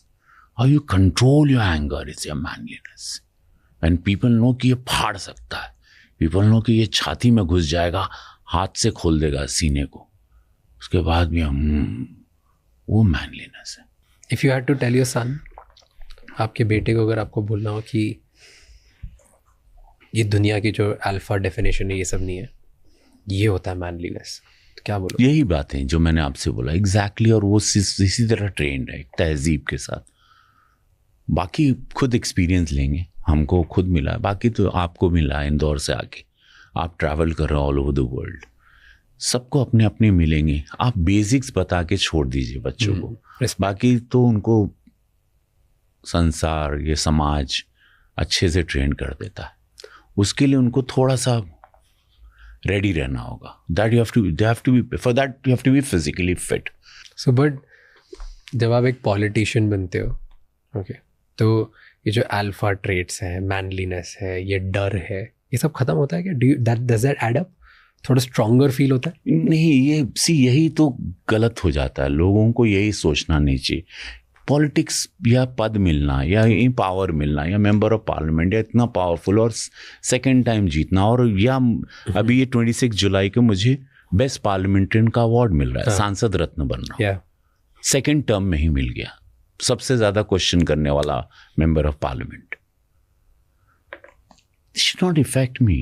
how you control your anger is your manliness. When people know कि ये फाड़ सकता है, people know कि ये छाती में घुस जाएगा, हाथ से खोल देगा सीने को, उसके बाद भी वो manliness है. If you had to tell your son, आपके बेटे को अगर आपको बोलना हो कि ये दुनिया की जो अल्फा डेफिनेशन है ये सब नहीं है, ये होता है मैनलीनेस, तो क्या बोलो? यही बात है जो मैंने आपसे बोला एग्जैक्टली. और वो इसी तरह ट्रेंड है तहजीब के साथ. बाकी खुद एक्सपीरियंस लेंगे. हमको खुद मिला है, बाकी तो आपको मिला है इंदौर से आके. आप ट्रैवल कर रहे हो ऑल ओवर द वर्ल्ड. सबको अपने अपने मिलेंगे. आप बेसिक्स बता के छोड़ दीजिए बच्चों को. बाकी तो उनको संसार, ये समाज अच्छे से ट्रेन कर देता है. उसके लिए उनको थोड़ा सा रेडी रहना होगा. That you have to be for that you have to be physically fit. So but जब आप एक पॉलिटिशियन बनते हो, ओके, तो ये जो अल्फा ट्रेट्स हैं, मैनलीनेस है, ये डर है, ये सब खत्म होता है क्या? Does that add up? थोड़ा स्ट्रॉन्गर फील होता है? नहीं, ये यही तो गलत हो जाता है. लोगों को यही सोचना नहीं चाहिए. पॉलिटिक्स या पद मिलना या पावर मिलना या मेंबर ऑफ पार्लियामेंट या इतना पावरफुल और सेकंड टाइम जीतना, और या अभी ये 26 जुलाई को मुझे बेस्ट पार्लियामेंट्रियन का अवार्ड मिल रहा है. सांसद रत्न बनना सेकंड टर्म में ही मिल गया. सबसे ज्यादा क्वेश्चन करने वाला member of parliament. This should not affect me.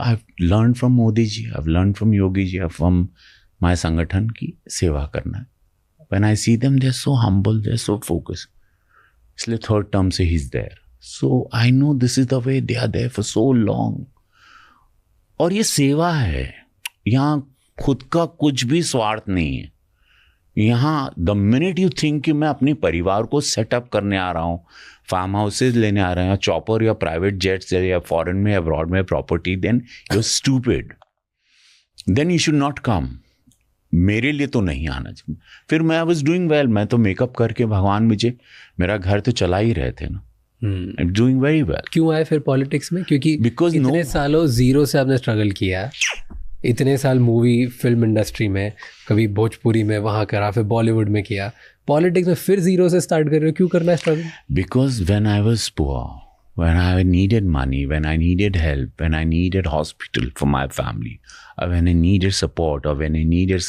I've learned from Modi ji, I've learned from Yogi ji, from my संगठन की सेवा करना है. When I see them, they're so humble, they're so focused. इसलिए थर्ड टर्म से he's there. So I know this is the way they are there for so long. और ये सेवा है. यहाँ खुद का कुछ भी स्वार्थ नहीं है. यहाँ द मिनट यू थिंक कि मैं अपने परिवार को सेटअप करने आ रहा हूँ, फार्म हाउसेज लेने आ रहे हैं, चॉपर या प्राइवेट जेट्स या फॉरेन में अब्रॉड में property, then you stupid. Then you should not come. मेरे लिए तो नहीं आना चाहिए. फिर मैं आई वॉज डूइंग वेल. मैं तो मेकअप करके भगवान मुझे मेरा घर तो चला ही रहे थे ना. I am doing very well. क्यों आए फिर पॉलिटिक्स में? क्योंकि बिकॉज इतने सालों जीरो से आपने स्ट्रगल किया. इतने साल मूवी फिल्म इंडस्ट्री में, कभी भोजपुरी में वहाँ करा, फिर बॉलीवुड में किया. पॉलिटिक्स में फिर जीरो से स्टार्ट कर रहे हो. क्यों करना है struggle? Because when I was poor, when I needed money, when I needed help, when I needed hospital for my family, or when I needed support, or when I needed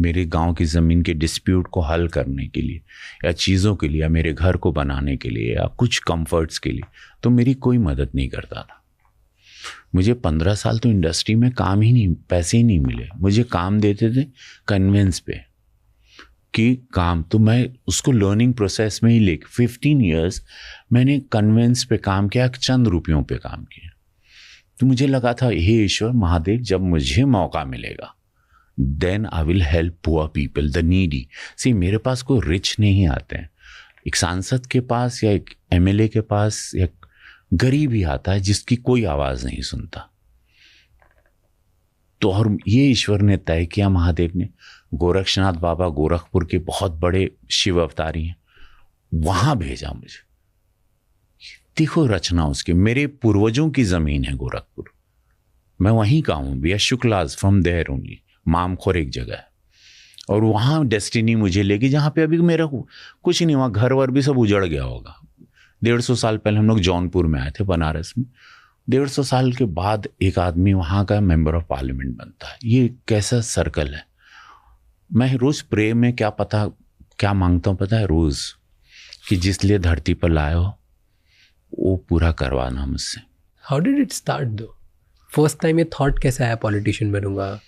मेरे गांव की ज़मीन के डिस्प्यूट को हल करने के लिए या चीज़ों के लिए या मेरे घर को बनाने के लिए या कुछ कंफर्ट्स के लिए, तो मेरी कोई मदद नहीं करता था. मुझे 15 साल तो इंडस्ट्री में काम ही नहीं, पैसे ही नहीं मिले. मुझे काम देते थे कन्वेंस पे कि काम, तो मैं उसको लर्निंग प्रोसेस में ही लेके 15 years मैंने कन्वेंस पे काम किया, चंद रुपयों पे काम किया. तो मुझे लगा था हे ईश्वर महादेव, जब मुझे मौका मिलेगा then I will help poor people, the needy. See मेरे पास कोई रिच नहीं आते हैं. एक सांसद के पास या एक MLA के पास या गरीब ही आता है जिसकी कोई आवाज नहीं सुनता। तो और ये ईश्वर ने तय किया, महादेव ने, गोरक्षनाथ बाबा गोरखपुर के बहुत बड़े शिव अवतारी हैं, वहां भेजा मुझे। देखो रचना उसकी, मेरे पूर्वजों की जमीन है गोरखपुर, मैं वहीं का हूं। We are Shuklas from there only. Mamkhor एक जगह है, और वहां डेस्टिनी मुझे लेगी जहां पे अभी मेरा कुछ नहीं, वहां घर वर भी सब उजड़ गया होगा। 150 साल पहले हम लोग जौनपुर में आए थे, बनारस में। 150 साल के बाद एक आदमी वहां का मेंबर ऑफ पार्लियामेंट बनता है। ये कैसा सर्कल है। मैं रोज प्रे में क्या मांगता हूँ पता है रोज, कि जिस लिए धरती पर लाए हो वो पूरा करवाना मुझसे। हाउ डिड इट स्टार्ट दो? फर्स्ट टाइम ये थॉट कैसे आया पॉलिटिशियन बनूंगा?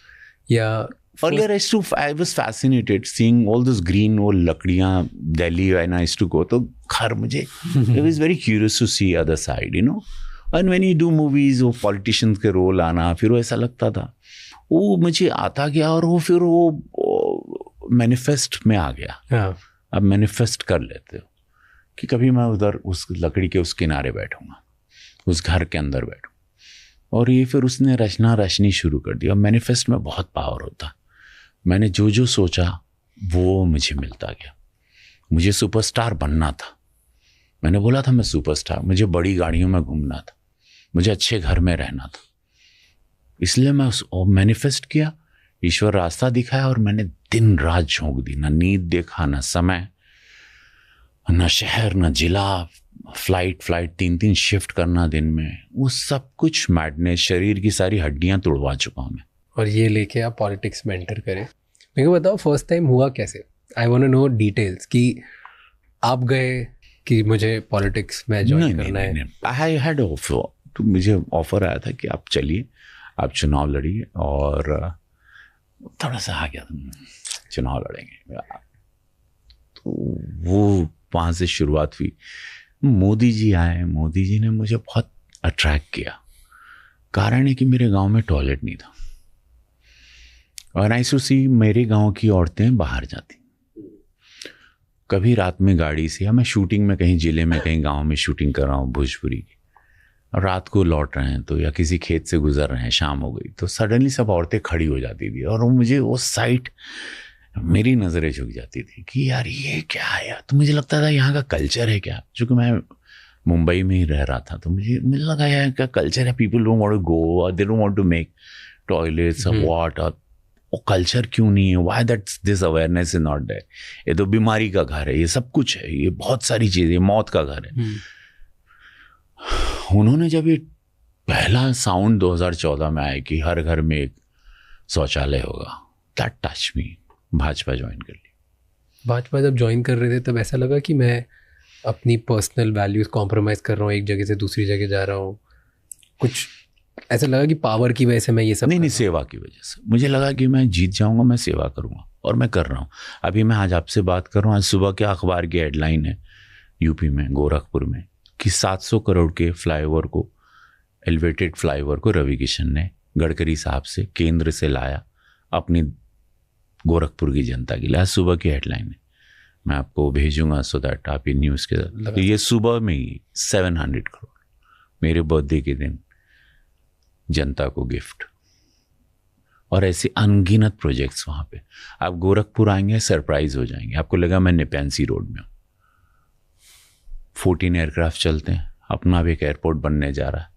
या earlier I was fascinated seeing all those green वो लकड़ियाँ Delhi when I used to go, तो घर मुझे I was very curious to see other side, you know, and when you do movies वो politicians के रोल आना, फिर वो ऐसा लगता था, वो मुझे आता गया, और वो फिर वो मैनिफेस्ट में आ गया। अब मैनिफेस्ट कर लेते हो कि कभी मैं उधर उस लकड़ी के उस किनारे बैठूंगा, उस घर के अंदर बैठूँ, और ये फिर उसने रचनी शुरू कर दी। अब मैनिफेस्ट में बहुत पावर होता। मैंने जो जो सोचा वो मुझे मिलता गया। मुझे सुपरस्टार बनना था, मैंने बोला था मैं सुपरस्टार, मुझे बड़ी गाड़ियों में घूमना था, मुझे अच्छे घर में रहना था, इसलिए मैं मैनिफेस्ट किया। ईश्वर रास्ता दिखाया, और मैंने दिन रात झोंक दी, ना नींद देखा, ना समय, ना शहर, ना जिला, फ्लाइट 3 शिफ्ट करना दिन में, वो सब कुछ मैडनेस, शरीर की सारी हड्डियां तोड़वा चुका हूं मैं। और ये लेके आप पॉलिटिक्स में एंटर करें। मेरे को बताओ फर्स्ट टाइम हुआ कैसे? I want to know details, कि आप गए कि मुझे पॉलिटिक्स में ज्वाइन करना है। आई हैड ऑफर, तो मुझे ऑफर आया था कि आप चलिए, आप चुनाव लड़िए, और थोड़ा सा आ गया चुनाव लड़ेंगे। तो वो वहाँ से शुरुआत हुई। मोदी जी आए, मोदी जी ने मुझे बहुत अट्रैक्ट किया। कारण है कि मेरे गांव में टॉयलेट नहीं था, और आई टू सी मेरे गांव की औरतें बाहर जाती, कभी रात में गाड़ी से, या मैं शूटिंग में कहीं जिले में कहीं गांव में शूटिंग कर रहा हूँ भोजपुरी की, और रात को लौट रहे हैं तो, या किसी खेत से गुजर रहे हैं, शाम हो गई तो सडनली सब औरतें खड़ी हो जाती थी, और मुझे वो साइट, मेरी नज़रें झुक जाती थी कि यार ये क्या है यार। तो मुझे लगता था यहाँ का कल्चर है क्या, क्योंकि मैं मुंबई में ही रह रहा था, तो मुझे लगा यार क्या कल्चर है, people don't want to go, they don't want to make toilets what, और वो कल्चर क्यों नहीं है, why that's this awareness is not there. ये तो बीमारी का घर है, ये सब कुछ है, ये बहुत सारी चीज़ें, मौत का घर है। उन्होंने जब ये पहला साउंड 2014 में आया कि हर घर में एक शौचालय होगा, that touch me. Bhajpa join कर ली। भाजपा जब ज्वाइन कर रहे थे तब ऐसा लगा कि मैं अपनी पर्सनल वैल्यूज कॉम्प्रोमाइज़ कर रहा हूँ, एक जगह से दूसरी जगह जा रहा हूँ, कुछ ऐसा लगा कि पावर की वजह से मैं ये सब नहीं, सेवा की वजह से मुझे लगा कि मैं जीत जाऊंगा, मैं सेवा करूंगा, और मैं कर रहा हूँ। अभी मैं आज आपसे बात कर रहा हूँ, आज सुबह के अखबार की हेडलाइन है यूपी में, गोरखपुर में, कि 700 करोड़ के फ्लाईओवर को, एलिवेटेड फ्लाईओवर को रवि किशन ने गडकरी साहब से केंद्र से लाया अपनी गोरखपुर की जनता के लिए। आज सुबह की हेडलाइन है, मैं आपको भेजूंगा सो दैट आप ये न्यूज़ के तो ये सुबह में ही 700 करोड़ मेरे बर्थडे के दिन जनता को गिफ्ट, और ऐसे अनगिनत प्रोजेक्ट्स वहाँ पे। आप गोरखपुर आएंगे सरप्राइज हो जाएंगे, आपको लगा मैं नेपेंसी रोड में हूँ। 14 एयरक्राफ्ट चलते हैं, अपना भी एक एयरपोर्ट बनने जा रहा है।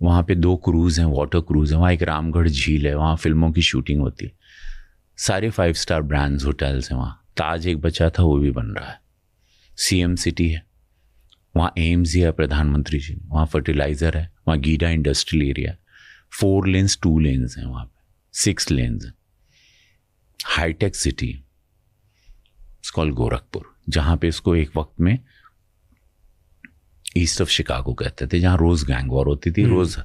वहाँ पे 2 क्रूज़ हैं, वाटर क्रूज़ हैं, वहाँ एक रामगढ़ झील है, वहाँ फिल्मों की शूटिंग होती है। सारे 5 स्टार ब्रांड्स होटल्स हैं वहाँ। ताज एक बचा था, वो भी बन रहा है। CM सिटी है, वहाँ एम्स है प्रधानमंत्री जी, वहाँ फर्टिलाइज़र है, वहाँ GIDA industrial area, 4 lens 2 lens हैं वहाँ पे, 6 लेन्स हैं। हाईटेक सिटी कॉल्ड गोरखपुर, जहाँ पे इसको एक वक्त में ईस्ट ऑफ शिकागो कहते थे, जहाँ रोज़ गैंग वॉर होती थी, रोज़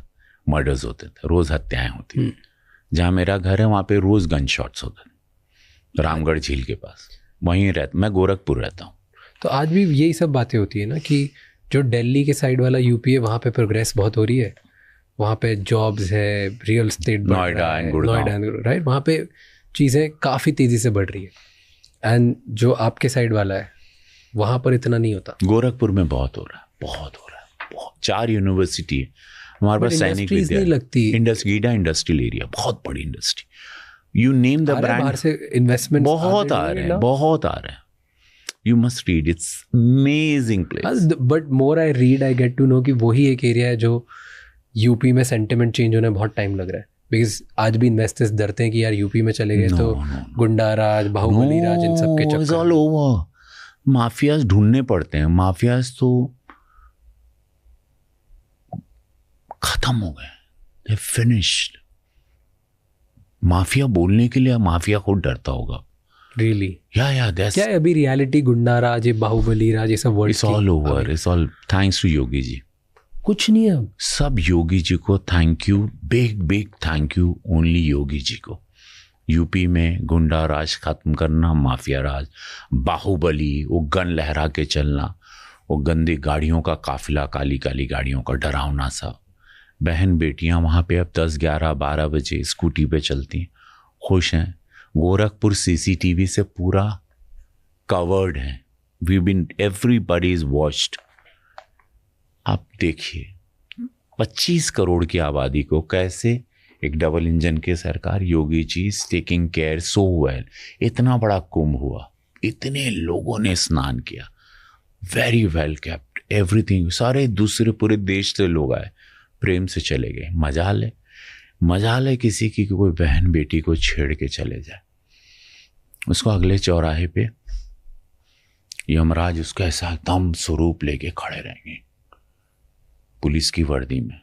मर्डर्स होते थे, रोज़ हत्याएं होती थी। जहाँ मेरा घर है वहाँ पे रोज़ गन शॉट्स होते थे, रामगढ़ झील के पास, वहीं मैं गोरखपुर रहता हूँ। तो आज भी यही सब बातें होती है ना, कि जो दिल्ली के साइड वाला यूपी है वहाँ पे प्रोग्रेस बहुत हो रही है, वहाँ पे जॉब्स है, real estate, Noida and Gurgaon, right, वहाँ पे चीज़ें काफ़ी तेज़ी से बढ़ रही है। एंड जो आपके साइड वाला है वहाँ पर इतना नहीं होता। गोरखपुर में बहुत हो रहा है, बहुत हो रहा है। 4 यूनिवर्सिटी है हमारे पास, सैनिक विद्यालय, गीडा इंडस्ट्रियल एरिया, बहुत बड़ी industry, you name the brand, से इन्वेस्टमेंट बहुत आ रहे हैं, बहुत आ रहे हैं. You must read, it's amazing place. But more I read, I get to know कि वही एक एरिया है जो यूपी में सेंटिमेंट चेंज होने बहुत टाइम लग रहा है. बिकॉज आज भी इन्वेस्टर्स डरते हैं कि यार यूपी में चले गए तो गुंडा राज, बाहुबली राज, इन सब के चक्कर. It's all over. माफियाज ढूंढने पड़ते हैं. माफियाज तो खत्म हो गए, they finished. माफिया बोलने के लिए माफिया खुद डरता होगा. Really? Yeah, that's... क्या अभी रियलिटी गुंडा राज, बाहुबली राज, ये सब word? It's all over. It's all thanks to Yogi ji. कुछ नहीं है सब योगी जी को thank you, big thank you only Yogi ji को. यूपी में गुंडा राज खत्म करना, माफिया राज, बाहुबली, वो गन लहरा के चलना, वो गंदी गाड़ियों का काफिला, काली काली गाड़ियों का डरावना सा. बहन बेटियां वहाँ पे अब 10, 11, 12 बजे स्कूटी पे चलती, खुश हैं. गोरखपुर सीसीटीवी से पूरा कवर्ड है. We been, everybody is watched. आप देखिए 25 करोड़ की आबादी को कैसे एक डबल इंजन के सरकार, Yogi ji taking care so well. इतना बड़ा कुंभ हुआ, इतने लोगों ने स्नान किया, वेरी वेल केप्ट, एवरीथिंग. सारे दूसरे पूरे देश से लोग आए, प्रेम से चले गए. मजाल है किसी की कोई बहन बेटी को छेड़ के चले जाए, उसको अगले चौराहे पे यमराज उसका ऐसा एकदम स्वरूप लेके खड़े रहेंगे, पुलिस की वर्दी में,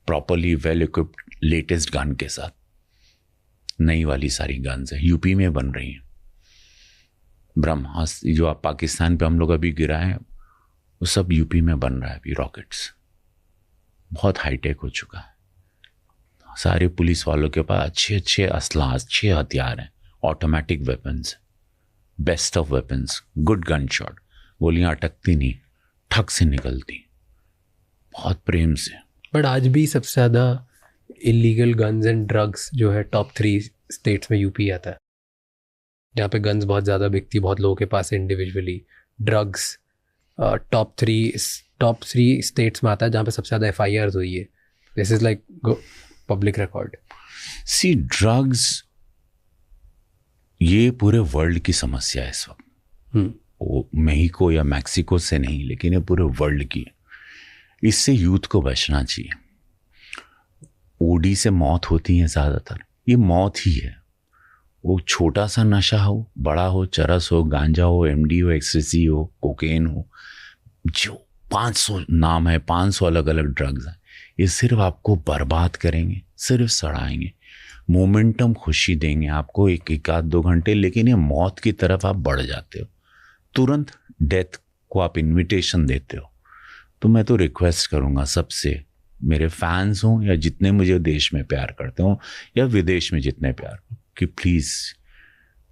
properly well equipped, latest gun के साथ. नई वाली सारी गन्स है, यूपी में बन रही हैं. ब्रह्मास्त्र जो आप पाकिस्तान पे हम लोग अभी गिराए, वो सब यूपी में बन रहा है अभी. रॉकेट्स बहुत हाईटेक हो चुका है. सारे पुलिस वालों के पास अच्छे असला, अच्छे हथियार हैं, automatic weapons, best of weapons, good gun shot. गोलियां अटकती नहीं, ठक से निकलती, बहुत प्रेम से. बट आज भी सबसे ज़्यादा इलीगल गन्स एंड ड्रग्स जो है टॉप 3 स्टेट्स में यूपी आता है. यहाँ पे गन्स बहुत ज़्यादा बिकती, बहुत लोगों के पास इंडिविजुअली. ड्रग्स टॉप 3 स्टेट्स में आता है जहाँ पे सबसे ज़्यादा FIRs हुई है. This is like public record. See drugs ये पूरे वर्ल्ड की समस्या है इस वक्त. वो मेक्सिको या मैक्सिको से नहीं, लेकिन ये पूरे वर्ल्ड की है. इससे यूथ को बचना चाहिए. ओडी से मौत होती है ज़्यादातर, ये मौत ही है. वो छोटा सा नशा हो, बड़ा हो, चरस हो, गांजा हो, MD हो, एक्सटेसी हो, कोकेन हो, जो 500 नाम है, 500 अलग अलग ड्रग्स हैं. ये सिर्फ आपको बर्बाद करेंगे, सिर्फ सड़ाएंगे. मोमेंटम खुशी देंगे आपको एक आध 2 घंटे, लेकिन ये मौत की तरफ आप बढ़ जाते हो. तुरंत डेथ को आप इनविटेशन देते हो. तो मैं तो रिक्वेस्ट करूँगा सबसे, मेरे फैंस हों या जितने मुझे देश में प्यार करते हों या विदेश में जितने प्यार, कि प्लीज़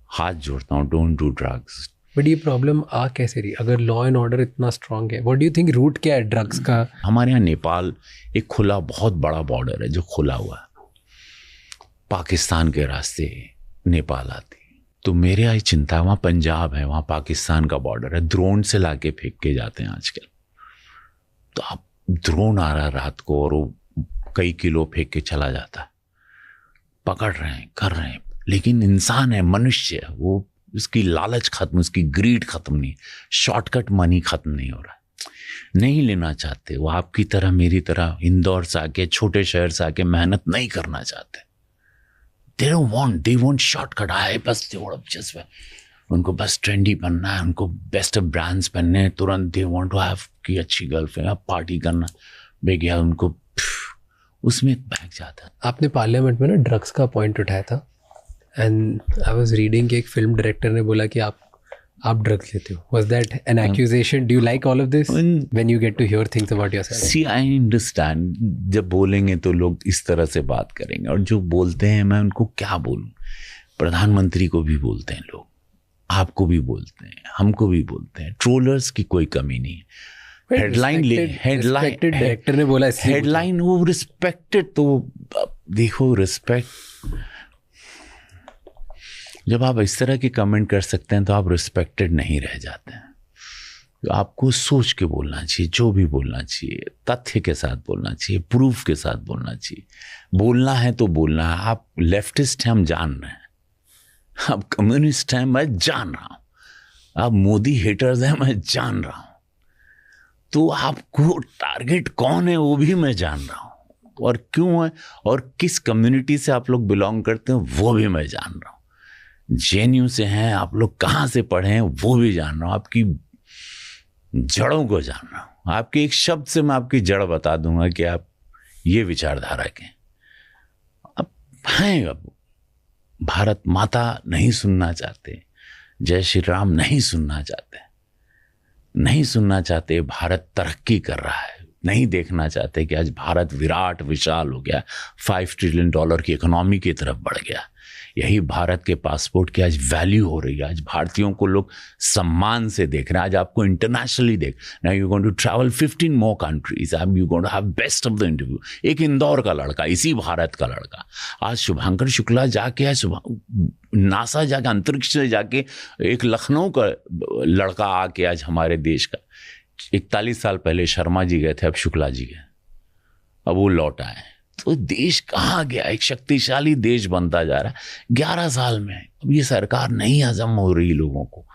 हाथ जोड़ता हूँ, डोंट डू ड्रग्स. बट ये प्रॉब्लम आ कैसे रही अगर लॉ एंड ऑर्डर इतना स्ट्रांग है? What do you think root क्या है ड्रग्स का? हमारे यहाँ नेपाल एक खुला, बहुत बड़ा बॉर्डर है जो खुला हुआ है. पाकिस्तान के रास्ते नेपाल आती, तो मेरे आई चिंता, वहाँ पंजाब है, वहाँ पाकिस्तान का बॉर्डर है. ड्रोन से लाके फेंक के जाते हैं आजकल. तो आप ड्रोन आ रहा है रात को और वो कई किलो फेंक के चला जाता है. पकड़ रहे हैं, कर रहे हैं, लेकिन इंसान है, मनुष्य है, वो उसकी लालच खत्म, उसकी ग्रीड खत्म नहीं, शॉर्टकट मनी खत्म नहीं हो रहा है. नहीं लेना चाहते वो आपकी तरह, मेरी तरह इंदौर से आके, छोटे शहर से आके मेहनत नहीं करना चाहते. They don't want, they want shortcut. आए बस just उनको बस ट्रेंडी बनना है, उनको बेस्ट ऑफ ब्रांड्स पहनने हैं, तुरंत दे वांट टू हैव की अच्छी गर्लफ्रेंड, आप पार्टी करना बेगया, उनको उसमें बैग जाता है. आपने पार्लियामेंट में ना ड्रग्स का पॉइंट उठाया था, एंड आई वाज रीडिंग कि एक फिल्म डायरेक्टर ने बोला कि आप ड्रग्स लेते हो. Was that an accusation? Do you like all of this when you get to hear things about yourself? See I understand, जब बोलेंगे तो लोग इस तरह से बात करेंगे, और जो बोलते हैं मैं उनको क्या बोलूं. प्रधानमंत्री को भी बोलते हैं लोग, आपको भी बोलते हैं, हमको भी बोलते हैं. ट्रोलर्स की कोई कमी नहीं है. हेडलाइन डायरेक्टर ने बोला, हेडलाइन वो रिस्पेक्टेड. तो देखो, रिस्पेक्ट, जब आप इस तरह की कमेंट कर सकते हैं तो आप रिस्पेक्टेड नहीं रह जाते हैं. आपको सोच के बोलना चाहिए, जो भी बोलना चाहिए तथ्य के साथ बोलना चाहिए, प्रूफ के साथ बोलना चाहिए। बोलना है तो बोलना है। आप लेफ्टिस्ट हैं, हम जान रहे हैं, आप कम्युनिस्ट हैं, मैं जान रहा हूं, आप मोदी हेटर्स हैं, मैं जान रहा हूं, तो आपको टारगेट कौन है वो भी मैं जान रहा हूं, और क्यों है और किस कम्युनिटी से आप लोग बिलोंग करते हैं वो भी मैं जान रहा हूं। जेएनयू से हैं आप लोग, कहाँ से पढ़े हैं वो भी जान रहा हूं, आपकी जड़ों को जान रहा हूं। आपके एक शब्द से मैं आपकी जड़ बता दूंगा कि आप ये विचारधारा के अब हैं। अब भारत माता नहीं सुनना चाहते, जय श्री राम नहीं सुनना चाहते, नहीं सुनना चाहते भारत तरक्की कर रहा है, नहीं देखना चाहते कि आज भारत विराट विशाल हो गया, $5 ट्रिलियन की इकोनॉमी की तरफ बढ़ गया। यही भारत के पासपोर्ट की आज वैल्यू हो रही है। आज भारतीयों को लोग सम्मान से देख रहे हैं। आज आपको इंटरनेशनली देख, now you going to travel 15 more countries, you going to have best of the interview. एक इंदौर का लड़का, इसी भारत का लड़का, आज शुभांकर शुक्ला जाके है, नासा जाके, अंतरिक्ष से जाके, एक लखनऊ का लड़का आके आज हमारे देश का, 41 साल पहले शर्मा जी गए थे, अब शुक्ला जी गए, अब वो लौट आए। तो देश कहाँ गया? एक शक्तिशाली देश बनता जा रहा है 11 साल में। अब ये सरकार नहीं हजम हो रही लोगों को,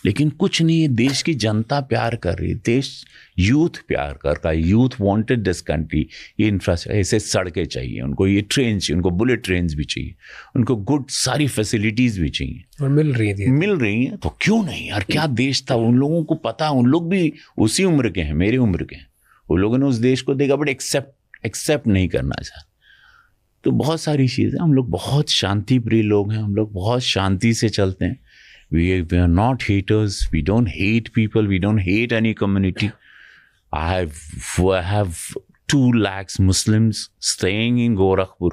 लेकिन कुछ नहीं है, देश की जनता प्यार कर रही है, देश यूथ प्यार कर रहा है। Youth wanted this country. ये इंफ्रास्ट्रक्चर, ऐसे सड़कें चाहिए उनको, ये ट्रेन चाहिए उनको, बुलेट ट्रेन भी चाहिए उनको, गुड सारी फैसिलिटीज भी चाहिए, और मिल रही है। तो क्यों नहीं यार? क्या देश था, उन लोगों को पता, उन लोग भी उसी उम्र के हैं, मेरी उम्र के हैं, उन लोगों ने उस देश को देखा, बट एक्सेप्ट नहीं करना चाहा। तो बहुत सारी चीज़ें, हम लोग बहुत शांति प्रिय लोग हैं, हम लोग बहुत शांति से चलते हैं। We are not haters, we don't hate people, we don't hate any community. I have 2 lakhs Muslims staying in Gorakhpur.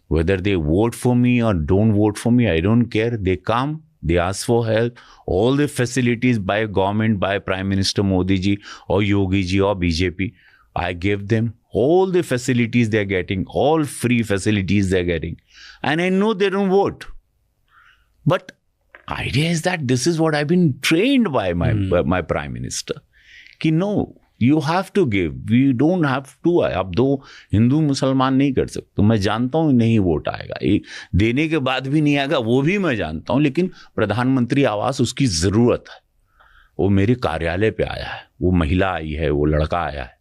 Whether they vote for me or don't vote for me, I don't care. They come, they ask for help. All the facilities by government, by Prime Minister Modi ji or Yogi ji or BJP, I give them all the facilities they're getting, all free facilities they're getting. And I know they don't vote. But idea is that this is what I've been trained by my Prime Minister. कि no, you have to give. We don't have to. अब 2 हिंदू मुसलमान नहीं कर सकते। तो मैं जानता हूँ नहीं वोट आएगा, एक देने के बाद भी नहीं आएगा, वो भी मैं जानता हूँ। लेकिन प्रधानमंत्री आवास उसकी ज़रूरत है। वो मेरे कार्यालय पे आया है, वो महिला आई है, वो लड़का आया है,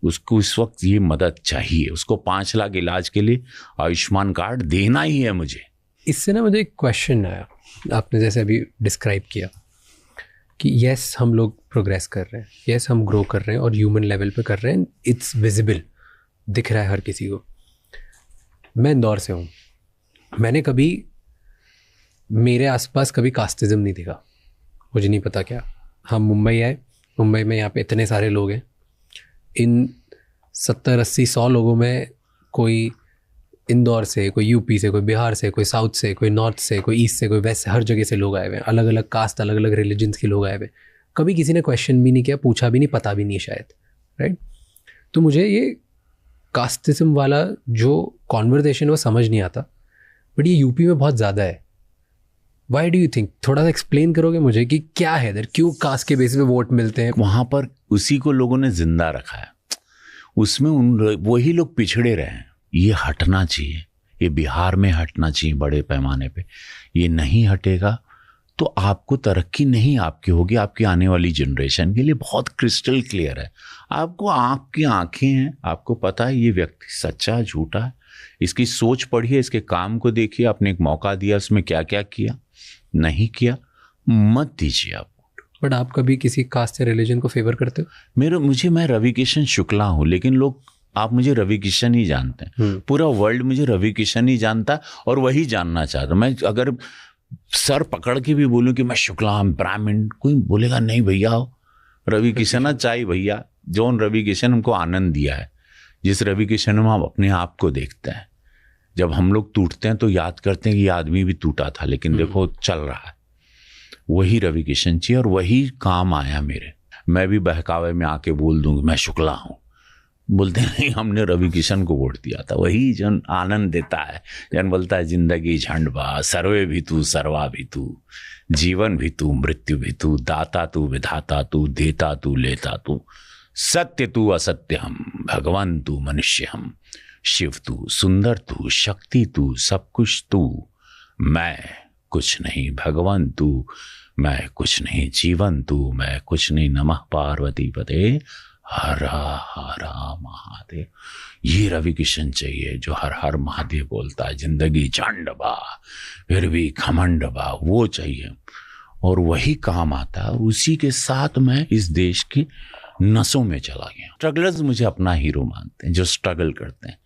उसको इस वक्त ये मदद चाहिए। उसको 5 लाख इलाज के लिए आयुष्मान कार्ड देना ही है मुझे। इससे ना मुझे एक क्वेश्चन आया, आपने जैसे अभी डिस्क्राइब किया कि यस हम लोग प्रोग्रेस कर रहे हैं, यस हम ग्रो कर रहे हैं और ह्यूमन लेवल पे कर रहे हैं, इट्स विजिबल, दिख रहा है हर किसी को। मैं इंदौर से हूँ, मैंने कभी, मेरे आसपास कभी कास्टिज्म नहीं दिखा, मुझे नहीं पता क्या। हम मुंबई आए, मुंबई में यहाँ पे इतने सारे लोग हैं, इन 70, 80, 100 लोगों में कोई इंदौर से, कोई यूपी से, कोई बिहार से, कोई साउथ से, कोई नॉर्थ से, कोई ईस्ट से, कोई वेस्ट से, हर जगह से लोग आए हुए हैं, अलग अलग कास्ट, अलग अलग रिलीजन्स के लोग आए हुए हैं। कभी किसी ने क्वेश्चन भी नहीं किया, पूछा भी नहीं, पता भी नहीं शायद, राइट? तो मुझे ये कास्टिज्म वाला जो कॉन्वर्सेशन वो समझ नहीं आता, बट ये यूपी में बहुत ज़्यादा है। Why do you think? थोड़ा सा एक्सप्लेन करोगे मुझे कि क्या है इधर, क्यों कास्ट के बेसिस पे वोट मिलते हैं? वहाँ पर उसी को लोगों ने जिंदा रखा है, उसमें वही लोग पिछड़े रहे हैं। ये हटना चाहिए, ये बिहार में हटना चाहिए बड़े पैमाने पे। ये नहीं हटेगा तो आपको तरक्की नहीं आपकी होगी, आपकी आने वाली जनरेशन के लिए बहुत क्रिस्टल क्लियर है। आपको आपकी आंखें हैं, आपको पता है ये व्यक्ति सच्चा है झूठा है, इसकी सोच पढ़िए, इसके काम को देखिए, आपने एक मौका दिया, उसमें क्या क्या किया, नहीं किया, मत दीजिए आप। बट आप कभी किसी कास्ट या रिलीजन को फेवर करते हो? मैं रवि किशन शुक्ला हूँ, लेकिन लोग, आप मुझे रवि किशन ही जानते हैं, पूरा वर्ल्ड मुझे रवि किशन ही जानता और वही जानना चाहता। मैं अगर सर पकड़ के भी बोलूं कि मैं शुक्ला हूं, ब्राह्मण, कोई बोलेगा नहीं भैया रवि किशन चाहिए भैया। जौन रवि किशन हमको आनंद दिया है, जिस रवि किशन में हम अपने आप को देखते हैं। जब हम लोग टूटते हैं तो याद करते हैं कि ये आदमी भी टूटा था, लेकिन देखो चल रहा है। वही रवि किशन चाहिए और वही काम आया मेरे। मैं भी बहकावे में आके बोल दूंगी मैं शुक्ला हूँ, बोलते नहीं हमने रवि किशन को वोट दिया था। वही जो आनंद देता है, जन बोलता है जिंदगी झंडवा, सर्वे भी तू सर्वा भी तू, जीवन भी तू मृत्यु भी तू, दाता तू विधाता तू, देता तू लेता तू, सत्य तू असत्य हम, भगवान तू मनुष्य हम, शिव तू सुंदर तू, शक्ति तू सब कुछ तू, मैं कुछ नहीं भगवान तू, मैं कुछ नहीं जीवन तू, मैं कुछ नहीं, नमः पार्वती पते हर हर महादेव। ये रवि किशन चाहिए जो हर हर महादेव बोलता है, जिंदगी झंड बा फिर भी घमंड बा, वो चाहिए। और वही काम आता है, उसी के साथ मैं इस देश की नसों में चला गया। स्ट्रगलर्स मुझे अपना हीरो मानते हैं, जो स्ट्रगल करते हैं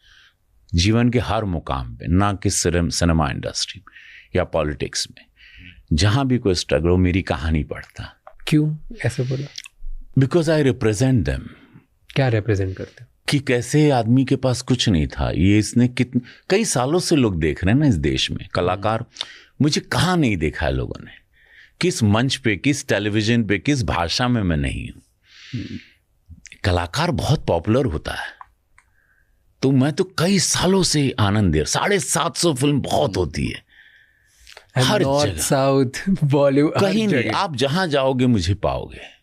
जीवन के हर मुकाम पे, ना कि सिनेमा इंडस्ट्री या पॉलिटिक्स में, जहां भी कोई स्ट्रगल हो मेरी कहानी पढ़ता। क्यों ऐसे बोला? Because I represent them. क्या रिप्रेजेंट करते हो? कि कैसे आदमी के पास कुछ नहीं था, ये इसने कितने कई सालों से लोग देख रहे हैं ना इस देश में कलाकार। मुझे कहाँ नहीं देखा है लोगों ने, किस मंच पे, किस टेलीविजन पे, किस भाषा में मैं नहीं हूं। कलाकार बहुत पॉपुलर होता है, तो मैं तो कई सालों से आनंद दे, 750 फिल्म बहुत होती है हर जगह, साउथ बॉलीवुड कहीं नहीं, आप जहां जाओगे मुझे पाओगे।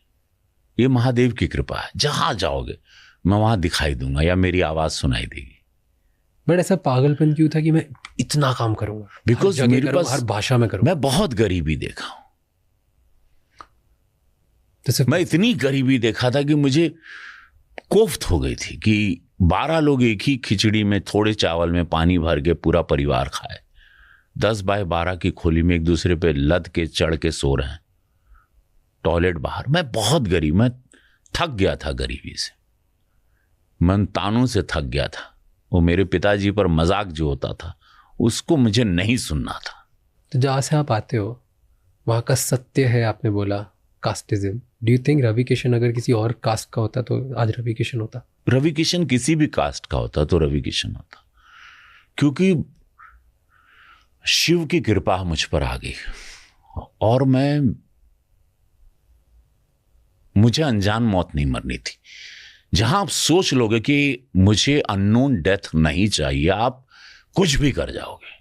ये महादेव की कृपा है, जहां जाओगे मैं वहां दिखाई दूंगा या मेरी आवाज सुनाई देगी। बट ऐसा पागलपन क्यों था कि मैं इतना काम करूंगा? बिकॉज मेरे पास हर भाषा में करूंगा। मैं बहुत गरीबी देखा हूं, तो मैं इतनी गरीबी देखा था कि मुझे कोफ्त हो गई थी कि 12 लोग एक ही खिचड़ी में थोड़े चावल में पानी भर के पूरा परिवार खाए, 10 बाय 12 की खोली में एक दूसरे पे लद के चढ़ के सो रहे हैं, टॉयलेट बाहर। मैं बहुत गरीब, मैं थक गया था गरीबी से, मन तानों से थक गया था। वो मेरे पिताजी पर मजाक जो होता था उसको मुझे नहीं सुनना था। तो जहाँ से आप आते हो वहाँ का सत्य है, आपने बोला casteism. Do you think Ravi Kishan अगर किसी और कास्ट का होता तो आज रवि किशन होता? रवि किशन किसी भी कास्ट का होता तो रवि किशन होता, क्योंकि शिव की कृपा मुझ पर आ गई और मुझे अनजान मौत नहीं मरनी थी। जहां आप सोच लोगे कि मुझे अननोन डेथ नहीं चाहिए, आप कुछ भी कर जाओगे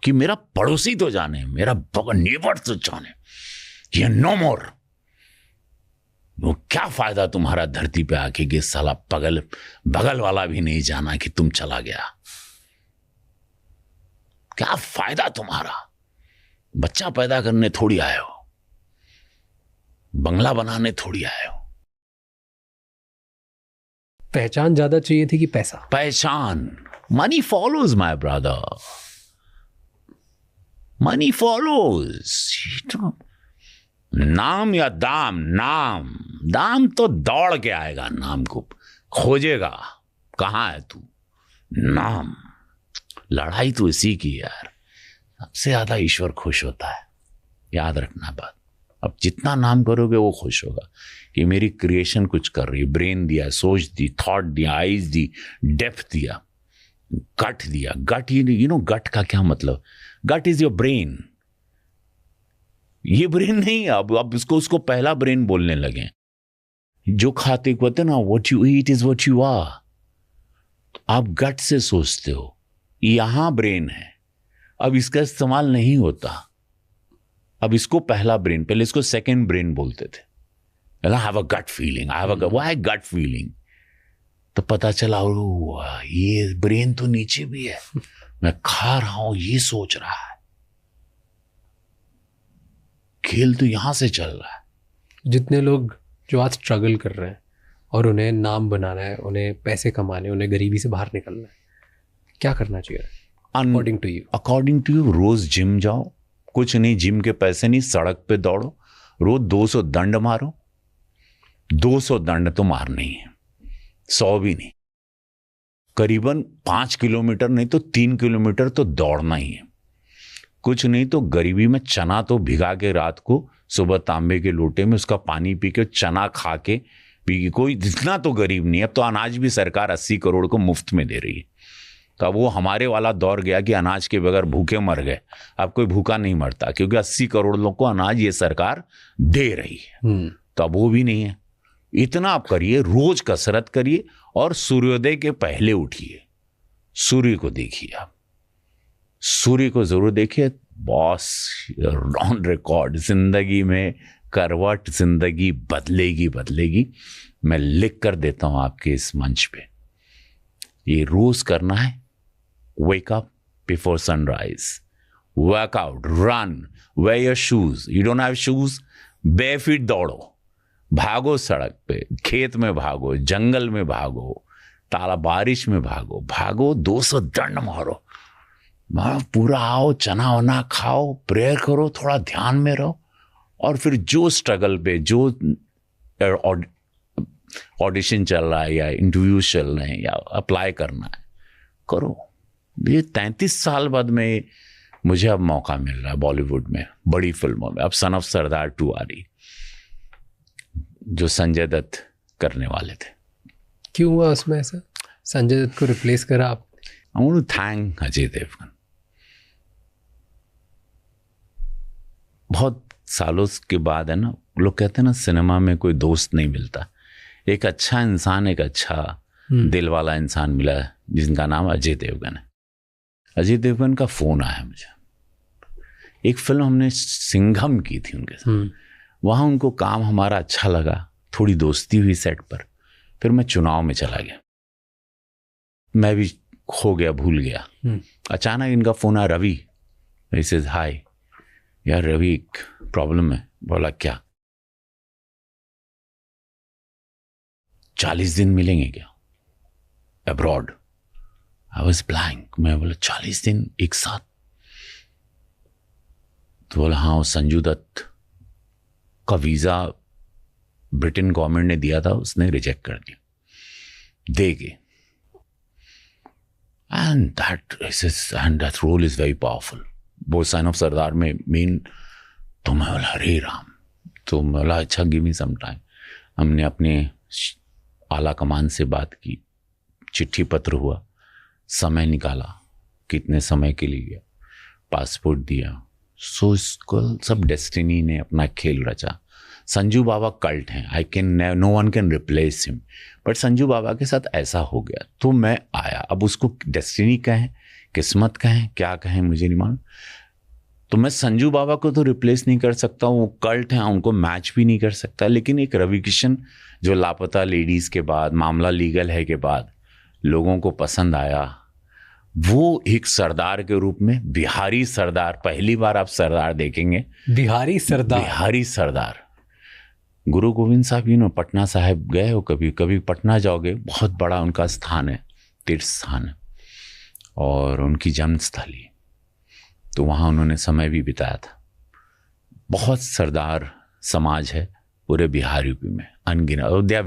कि मेरा पड़ोसी तो जाने, मेरा नेबर तो जाने, ये नो मोर। वो क्या फायदा तुम्हारा धरती पे आके कि साला बगल वाला भी नहीं जाना कि तुम चला गया। क्या फायदा तुम्हारा? बच्चा पैदा करने थोड़ी आए हो, बंगला बनाने थोड़ी आए हो। पहचान ज्यादा चाहिए थी कि पैसा? पहचान, money follows my brother, money follows. नाम या दाम? दाम तो दौड़ के आएगा, नाम को खोजेगा, कहां है तू? नाम, लड़ाई तो इसी की यार। सबसे ज्यादा ईश्वर खुश होता है, याद रखना बात। अब जितना नाम करोगे वो खुश होगा कि मेरी क्रिएशन कुछ कर रही है। ब्रेन दिया, सोच दी, थॉट दिया, आइज दी, डेप्थ दिया, गट दिया। गट, यू नो गट का क्या मतलब? गट इज योर ब्रेन। ये ब्रेन नहीं, अब उसको पहला ब्रेन बोलने लगे। जो खाते कहते ना, what you eat is what you are. आप गट से सोचते हो, यहां ब्रेन है, अब इसका इस्तेमाल नहीं होता। अब इसको पहला ब्रेन, पहले इसको सेकंड ब्रेन बोलते थे। I have a gut feeling, I have a why gut feeling. तो पता चला ये ब्रेन तो नीचे भी है, मैं खा रहा हूं ये सोच रहा है। खेल तो यहां से चल रहा है। जितने लोग जो आज स्ट्रगल कर रहे हैं और उन्हें नाम बनाना है, उन्हें पैसे कमाने, उन्हें गरीबी से बाहर निकलना है, क्या करना चाहिए according to you? According to you, रोज जिम जाओ। कुछ नहीं, जिम के पैसे नहीं, सड़क पे दौड़ो, रोज 200 दंड मारो। 200 दंड तो मारने ही है, 100 भी नहीं, करीबन 5 किलोमीटर नहीं तो 3 किलोमीटर तो दौड़ना ही है। कुछ नहीं तो गरीबी में चना तो भिगा के रात को, सुबह तांबे के लोटे में उसका पानी पी के, चना खा के पी के। कोई इतना तो गरीब नहीं। अब तो अनाज भी सरकार 80 करोड़ को मुफ्त में दे रही है। तो अब वो हमारे वाला दौर गया कि अनाज के बगैर भूखे मर गए। अब कोई भूखा नहीं मरता, क्योंकि 80 करोड़ लोगों को अनाज ये सरकार दे रही है। तो अब वो भी नहीं है। इतना आप करिए, रोज कसरत करिए और सूर्योदय के पहले उठिए, सूर्य को देखिए, आप सूर्य को जरूर देखिए। बॉस, ऑन रिकॉर्ड, जिंदगी में करवट, जिंदगी बदलेगी। मैं लिख कर देता हूं आपके इस मंच पे, ये रोज करना है। Wake up before sunrise, workout, run, wear your shoes, you don't have shoes, bare feet दौड़ो, भागो, सड़क पे, खेत में भागो, जंगल में भागो, ताला बारिश में भागो, 200 दंड मारो, पूरा आओ, चना वना खाओ, प्रेयर करो, थोड़ा ध्यान में रहो, और फिर जो स्ट्रगल पे, जो ऑडिशन चल रहा है या इंटरव्यू चल रहे हैं या अप्लाई करना है, करो। ये 33 साल बाद में मुझे अब मौका मिल रहा है बॉलीवुड में, बड़ी फिल्मों में। अब सन ऑफ सरदार 2 आ रही, जो संजय दत्त करने वाले थे। क्यों हुआ उसमें ऐसा? संजय दत्त को रिप्लेस करा आप? I want to thank Ajay Devgn. बहुत सालों के बाद है ना, लोग कहते हैं ना सिनेमा में कोई दोस्त नहीं मिलता, एक अच्छा इंसान, एक अच्छा दिल वाला इंसान मिला है, जिनका नाम अजय देवगन है। अजय देवगन का फोन आया मुझे, एक फिल्म हमने सिंघम की थी उनके साथ, वहाँ उनको काम हमारा अच्छा लगा, थोड़ी दोस्ती हुई सेट पर, फिर मैं चुनाव में चला गया, मैं भी खो गया, भूल गया। अचानक इनका फोन आया, रवि, ही सेज हाय, यार रवि एक प्रॉब्लम है। बोला क्या? 40 दिन मिलेंगे क्या अब्रॉड? I was blank. मैं बोला 40 दिन एक साथ? तो बोला हाँ, संजू दत्त का वीजा ब्रिटेन गवर्नमेंट ने दिया था, उसने रिजेक्ट कर दिया, देगे। And that role is very powerful. वो सन ऑफ सरदार में मेन। तो मैं बोला अरे राम। तो मैं बोला अच्छा, गिव मी सम टाइम। हमने अपने आला कमान से बात की, चिट्ठी पत्र हुआ, समय निकाला, कितने समय के लिए गया, पासपोर्ट दिया। सो इसको सब डेस्टिनी ने अपना खेल रचा। संजू बाबा कल्ट हैं, no one can replace him, but Sanju Baba के साथ ऐसा हो गया तो मैं आया। अब उसको डेस्टिनी कहें, किस्मत कहें, क्या कहें, मुझे नहीं मालूम। तो मैं संजू बाबा को तो रिप्लेस नहीं कर सकता, वो कल्ट हैं, उनको मैच भी नहीं कर सकता। लेकिन एक रवि किशन जो लापता लेडीज के बाद, मामला लीगल है के बाद लोगों को पसंद आया, वो एक सरदार के रूप में, बिहारी सरदार, पहली बार आप सरदार देखेंगे, बिहारी सरदार। गुरु गोविंद साहब पटना साहिब गए हो, कभी कभी पटना जाओगे, बहुत बड़ा उनका स्थान है, तीर्थ स्थान है, और उनकी जन्मस्थली, तो वहाँ उन्होंने समय भी बिताया था। बहुत सरदार समाज है पूरे बिहार यूपी में, अनगिनत। दे आर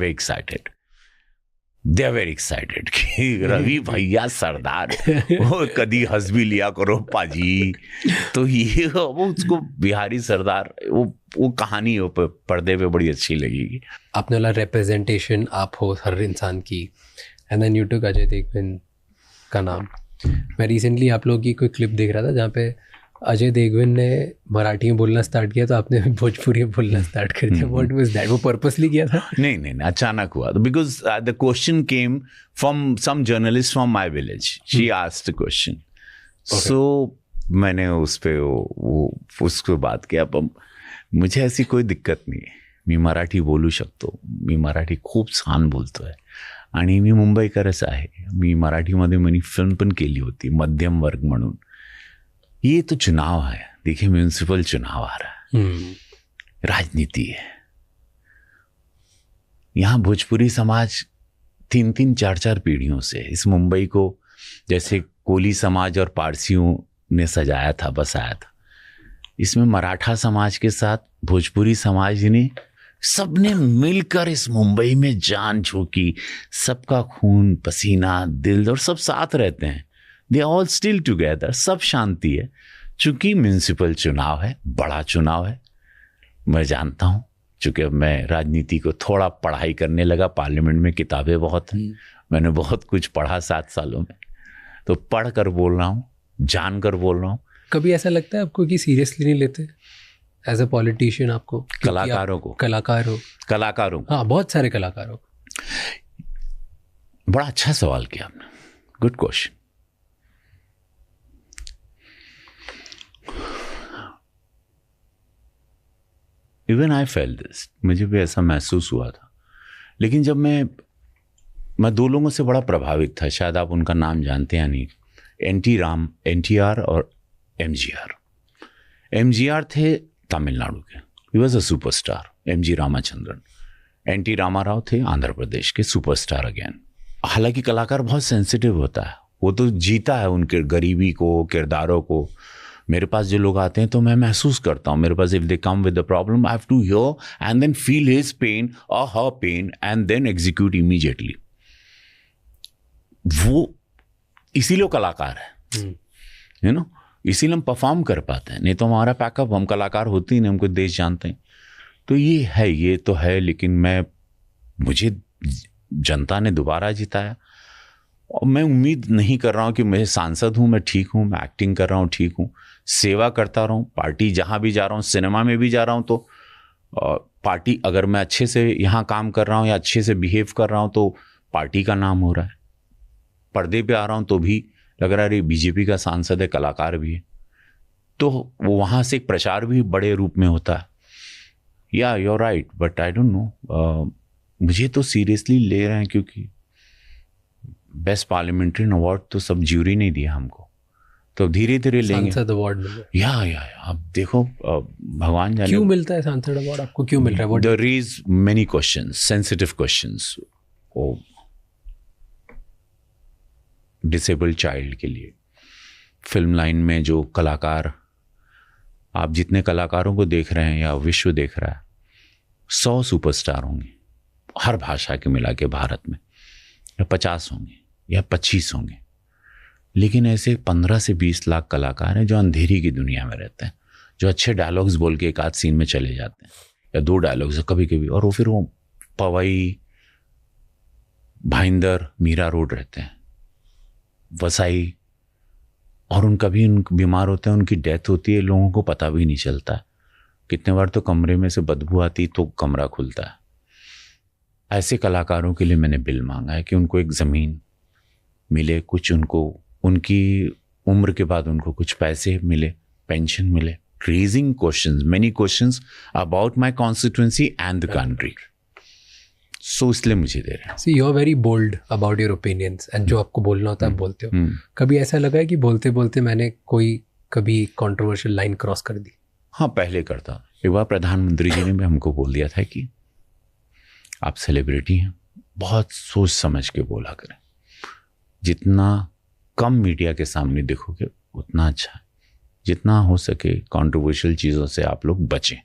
वेरी एक्साइटेड कि रवि भैया सरदार, वो कदी हंस भी लिया करो पाजी। तो ये वो उसको बिहारी सरदार, वो कहानी पर्दे पे बड़ी अच्छी लगेगी। आपने वाला रिप्रेजेंटेशन आप हो हर इंसान की, and then you took Ajay Devgn का नाम। मैं रिसेंटली आप लोगों की कोई क्लिप देख रहा था जहाँ पे अजय देवगन ने मराठी में बोलना स्टार्ट किया तो आपने भोजपुरी में बोलना स्टार्ट कर दिया। What was that? वो पर्पसली किया था? नहीं, अचानक हुआ। Because the question came from some journalist from my village, she asked the question, so मैंने उस पे वो उसको बात किया। पण मुझे ऐसी कोई दिक्कत नाही आहे, मी मराठी बोलू शकतो, मी मराठी खूप छान बोलतोय, आणि मी मुंबईकरच आहे। मी मराठीमध्ये मी फिल्म पण केली होती मध्यम वर्ग म्हणून। ये तो चुनाव है, देखिए म्यूनिसिपल चुनाव आ रहा है, राजनीति है। यहाँ भोजपुरी समाज 3-3, 4-4 पीढ़ियों से इस मुंबई को जैसे कोली समाज और पारसियों ने सजाया था, बसाया था, इसमें मराठा समाज के साथ भोजपुरी समाज ने, सबने मिलकर इस मुंबई में जान झोंकी, सबका खून पसीना दिल, और सब साथ रहते हैं। दे ऑल स्टिल टुगेदर, सब शांति है। चूंकि म्यूनिसिपल चुनाव है, बड़ा चुनाव है, मैं जानता हूँ, चूंकि अब मैं राजनीति को थोड़ा पढ़ाई करने लगा, पार्लियामेंट में किताबें बहुत हैं, मैंने बहुत कुछ पढ़ा 7 सालों में, तो पढ़ कर बोल रहा हूँ, जान कर बोल रहा हूँ। कभी ऐसा लगता है आपको कि सीरियसली नहीं लेते? एज अ पॉलिटिशियन आपको? कलाकारों को, कलाकारों हाँ, बहुत सारे कलाकारों। बड़ा अच्छा सवाल किया आपने, good question. Even I felt this, मुझे भी ऐसा महसूस हुआ था। लेकिन जब मैं दो लोगों से बड़ा प्रभावित था, शायद आप उनका नाम जानते हैं नहीं, NTR और MGR। MGR थे तमिलनाडु के, he was a superstar, MG Ramachandran. NT Rama Rao थे आंध्र प्रदेश के, सुपरस्टार अगेन। हालांकि कलाकार बहुत सेंसिटिव होता है, वो तो जीता है उनके गरीबी को, किरदारों को। मेरे पास जो लोग आते हैं तो मैं महसूस करता हूँ, मेरे पास if they come with the problem I have to hear and then feel his pain और her pain and then execute immediately. वो इसीलिए कलाकार है, यू नो, इसीलिए हम परफॉर्म कर पाते हैं। नहीं तो हमारा पैकअप, हम कलाकार होते ही नहीं, हमको देश जानते हैं। तो ये तो है। लेकिन मुझे जनता ने दोबारा जिताया और मैं उम्मीद नहीं कर रहा हूँ कि मैं सांसद हूँ, मैं ठीक हूँ, मैं एक्टिंग कर रहा हूँ, ठीक हूँ, सेवा करता रहूँ, पार्टी जहाँ भी जा रहा हूँ, सिनेमा में भी जा रहा हूँ तो पार्टी, अगर मैं अच्छे से यहाँ काम कर रहा हूँ या अच्छे से बिहेव कर रहा हूँ तो पार्टी का नाम हो रहा है। पर्दे पे आ रहा हूँ तो भी लग रहा है बीजेपी का सांसद है, कलाकार भी है, तो वो वहाँ से एक प्रचार भी बड़े रूप में होता है। Yeah you are right, but I don't know, मुझे तो सीरियसली ले रहे हैं क्योंकि बेस्ट पार्लियामेंट्री अवार्ड तो सब ज्यूरी नहीं दिया हमको, तो धीरे धीरे लेंगे। सांसद अवार्ड मिले या अब देखो, भगवान जाने क्यों मिलता है सांसद अवार्ड आपको, क्यों मिल रहा है? There is many questions, sensitive questions. Oh disabled child के लिए फिल्म लाइन में जो कलाकार, आप जितने कलाकारों को देख रहे हैं या विश्व देख रहा है, 100 सुपरस्टार होंगे हर भाषा के मिला के भारत में, या 50 होंगे या 25 होंगे। लेकिन ऐसे 15 से 20 लाख कलाकार हैं जो अंधेरी की दुनिया में रहते हैं, जो अच्छे डायलॉग्स बोल के एक आध सीन में चले जाते हैं या 2 डायलॉग्स कभी कभी, और वो फिर वो पवई, भाईंदर, मीरा रोड रहते हैं, वसाई, और उनका भी बीमार होते हैं, उनकी डेथ होती है, लोगों को पता भी नहीं चलता। कितने बार तो कमरे में से बदबू आती तो कमरा खुलता है। ऐसे कलाकारों के लिए मैंने बिल मांगा है कि उनको एक ज़मीन मिले, कुछ उनको उनकी उम्र के बाद उनको कुछ पैसे मिले, पेंशन मिले। Raising questions, many questions about my constituency and the country, so इसलिए मुझे दे रहे हैं। See you are very bold about your opinions, and जो आपको बोलना होता है आप बोलते हो। कभी ऐसा लगा है कि बोलते बोलते मैंने कभी कंट्रोवर्शियल लाइन क्रॉस कर दी? हाँ, पहले करता। एक बार प्रधानमंत्री जी ने भी हमको बोल दिया था कि आप सेलिब्रिटी हैं, बहुत सोच समझ के बोला करें, जितना कम मीडिया के सामने दिखोगे उतना अच्छा है, जितना हो सके कंट्रोवर्शियल चीज़ों से आप लोग बचें।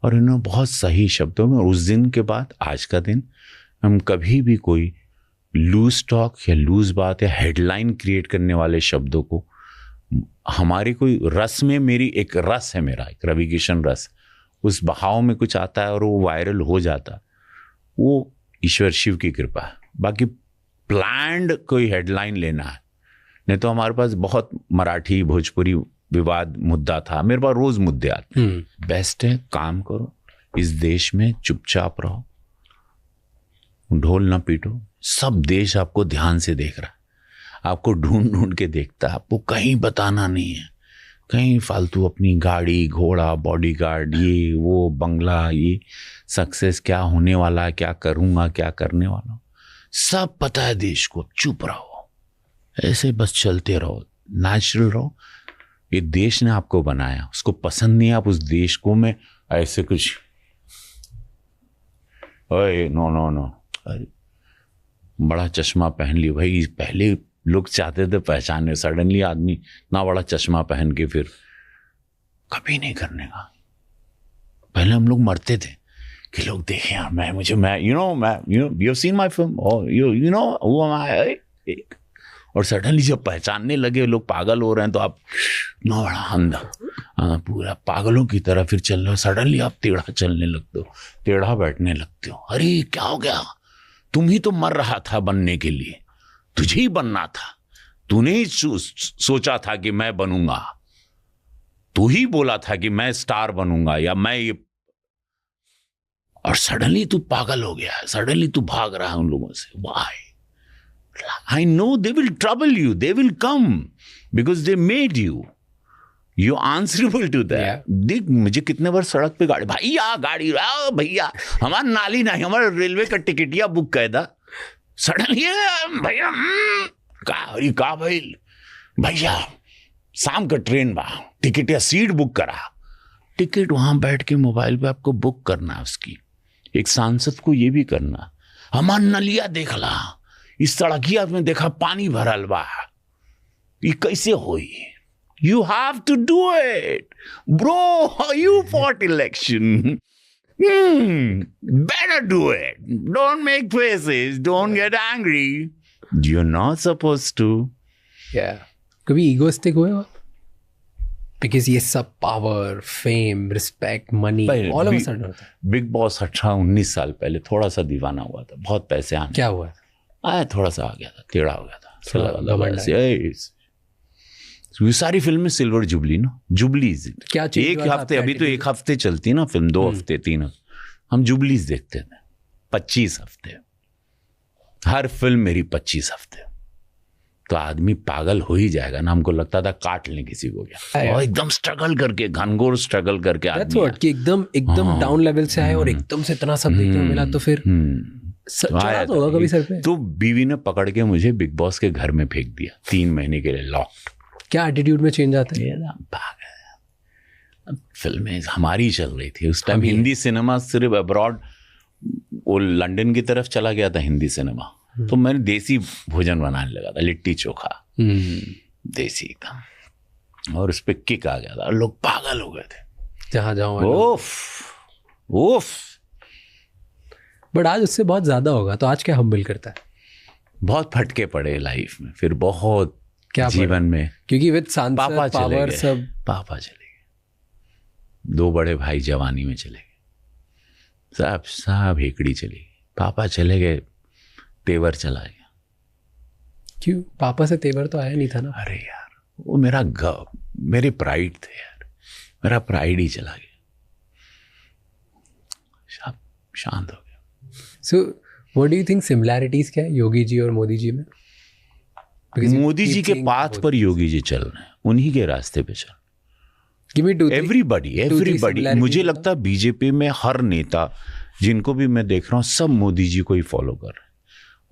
और इन्होंने बहुत सही शब्दों में, उस दिन के बाद आज का दिन हम कभी भी कोई लूज टॉक या लूज बात या हेडलाइन क्रिएट करने वाले शब्दों को, हमारी कोई रस में, मेरी एक रस है, मेरा एक रवि किशन रस, उस बहाव में कुछ आता है और वो वायरल हो जाता, वो ईश्वर शिव की कृपा है। बाकी प्लान्ड कोई हेडलाइन लेना है, नहीं तो हमारे पास बहुत मराठी भोजपुरी विवाद मुद्दा था, मेरे पास रोज मुद्दे आते। बेस्ट है काम करो इस देश में, चुपचाप रहो, ढोल ना पीटो। सब देश आपको ध्यान से देख रहा है, आपको ढूंढ ढूंढ के देखता है, आपको कहीं बताना नहीं है, कहीं फालतू अपनी गाड़ी घोड़ा बॉडीगार्ड ये वो बंगला, ये सक्सेस क्या होने वाला है, क्या करूँगा, क्या करने वाला हूँ, सब पता है देश को। चुप रहो, ऐसे बस चलते रहो, नेचुरल रहो। ये देश ने आपको बनाया, उसको पसंद नहीं, आप उस देश को में ऐसे कुछ ओए नो नो नो, अरे बड़ा चश्मा पहन ली भाई, पहले लोग चाहते थे पहचाने, सडनली आदमी इतना बड़ा चश्मा पहन के फिर कभी नहीं करने का। पहले हम लोग मरते थे कि लोग देखें यार मैं you have seen my film और यू नो हु एम आई, और सडनली जब पहचानने लगे लोग पागल हो रहे हैं तो आप इतना बड़ा अंधा पूरा पागलों की तरह फिर चल रहे हो, सडनली आप टेढ़ा चलने लगते हो, टेढ़ा बैठने लगते हो। अरे क्या हो गया, तुम ही तो मर रहा था बनने के लिए, तुझे ही बनना था, तूने ही सोचा था कि मैं बनूंगा, तू ही बोला था कि मैं स्टार बनूंगा या मैं ये, और सडनली तू पागल हो गया, सडनली तू भाग रहा है उन लोगों से. Why? I know they will trouble you, they will come because they made you. You're answerable to that. Yeah. देख मुझे कितने बार सड़क पे भैया गाड़ी भैया हमारा नाली नहीं, हमारा रेलवे का टिकटिया बुक कर दा. सडनली भैया का भैया शाम का ट्रेन बा, टिकट या सीट बुक करा. टिकट वहां बैठ के मोबाइल पे आपको बुक करना है उसकी. एक सांसद को ये भी करना. हमार नलिया देख ला, इस सड़किया में देखा पानी भरल बा, ये कैसे होई? You have to do it, bro. You fought election. Better do it. Don't make faces. Don't get angry. You're not supposed to. Yeah. कभी egoistic हुए हो? Because ये सब power, fame, respect, money, all of a sudden होता है. Big Boss 18-19 साल पहले थोड़ा सा दीवाना हुआ था, बहुत पैसे आने. क्या हुआ? आया थोड़ा सा आ गया था, टेढ़ा हो गया था. ये सारी फिल्में सिल्वर जुबली ना, जुबलीज. क्या एक हफ्ते, अभी तो एक हफ्ते चलती ना फिल्म, 2 हफ्ते 3 हफ्ते, हम जुबलीज देखते थे. 25 हफ्ते हर फिल्म मेरी, 25 हफ्ते. तो आदमी पागल हो ही जाएगा ना. हमको लगता था काट लें किसी को क्या, और एकदम स्ट्रगल करके, घनघोर स्ट्रगल करके आदमी कि एकदम डाउन लेवल से आए और एकदम से इतना सब देखने को मिला. तो फिर चढ़ा तो होगा कभी सर पे. तो बीवी ने पकड़ के मुझे बिग बॉस के घर में फेंक दिया 3 महीने के लिए, लॉक्ड. क्या एटीट्यूड में चेंज आता है? फिल्में हमारी चल रही थी उस टाइम. हिंदी सिनेमा सिर्फ अब्रॉड, वो लंदन की तरफ चला गया था हिंदी सिनेमा. तो मैंने देसी भोजन बनाने लगा था, लिट्टी चोखा देसी एकदम, और उस पर किक आ गया था. लोग पागल हो गए थे जहाँ जाओ. ओफ. बट आज उससे बहुत ज्यादा होगा. तो आज क्या हम्बल करता है? बहुत फटके पड़े लाइफ में, फिर बहुत क्या जीवन में, क्योंकि विद सांसद पावर सब. पापा चले गए, 2 बड़े भाई जवानी में चले गए, सब हेकड़ी चली गई. पापा चले गए, तेवर चला गया. क्यों? पापा से तेवर तो आया नहीं था ना. अरे यार, वो मेरे प्राइड थे यार, मेरा प्राइड ही चला गया. सब शांत हो गया. So what do you think similarities क्या है योगी जी और मोदी जी में? मोदी जी के पाथ पर योगी जी चल रहे हैं, उन्हीं के रास्ते पे चल. एवरीबडी. मुझे लगता है बीजेपी में हर नेता जिनको भी मैं देख रहा हूँ, सब मोदी जी को ही फॉलो कर रहे हैं.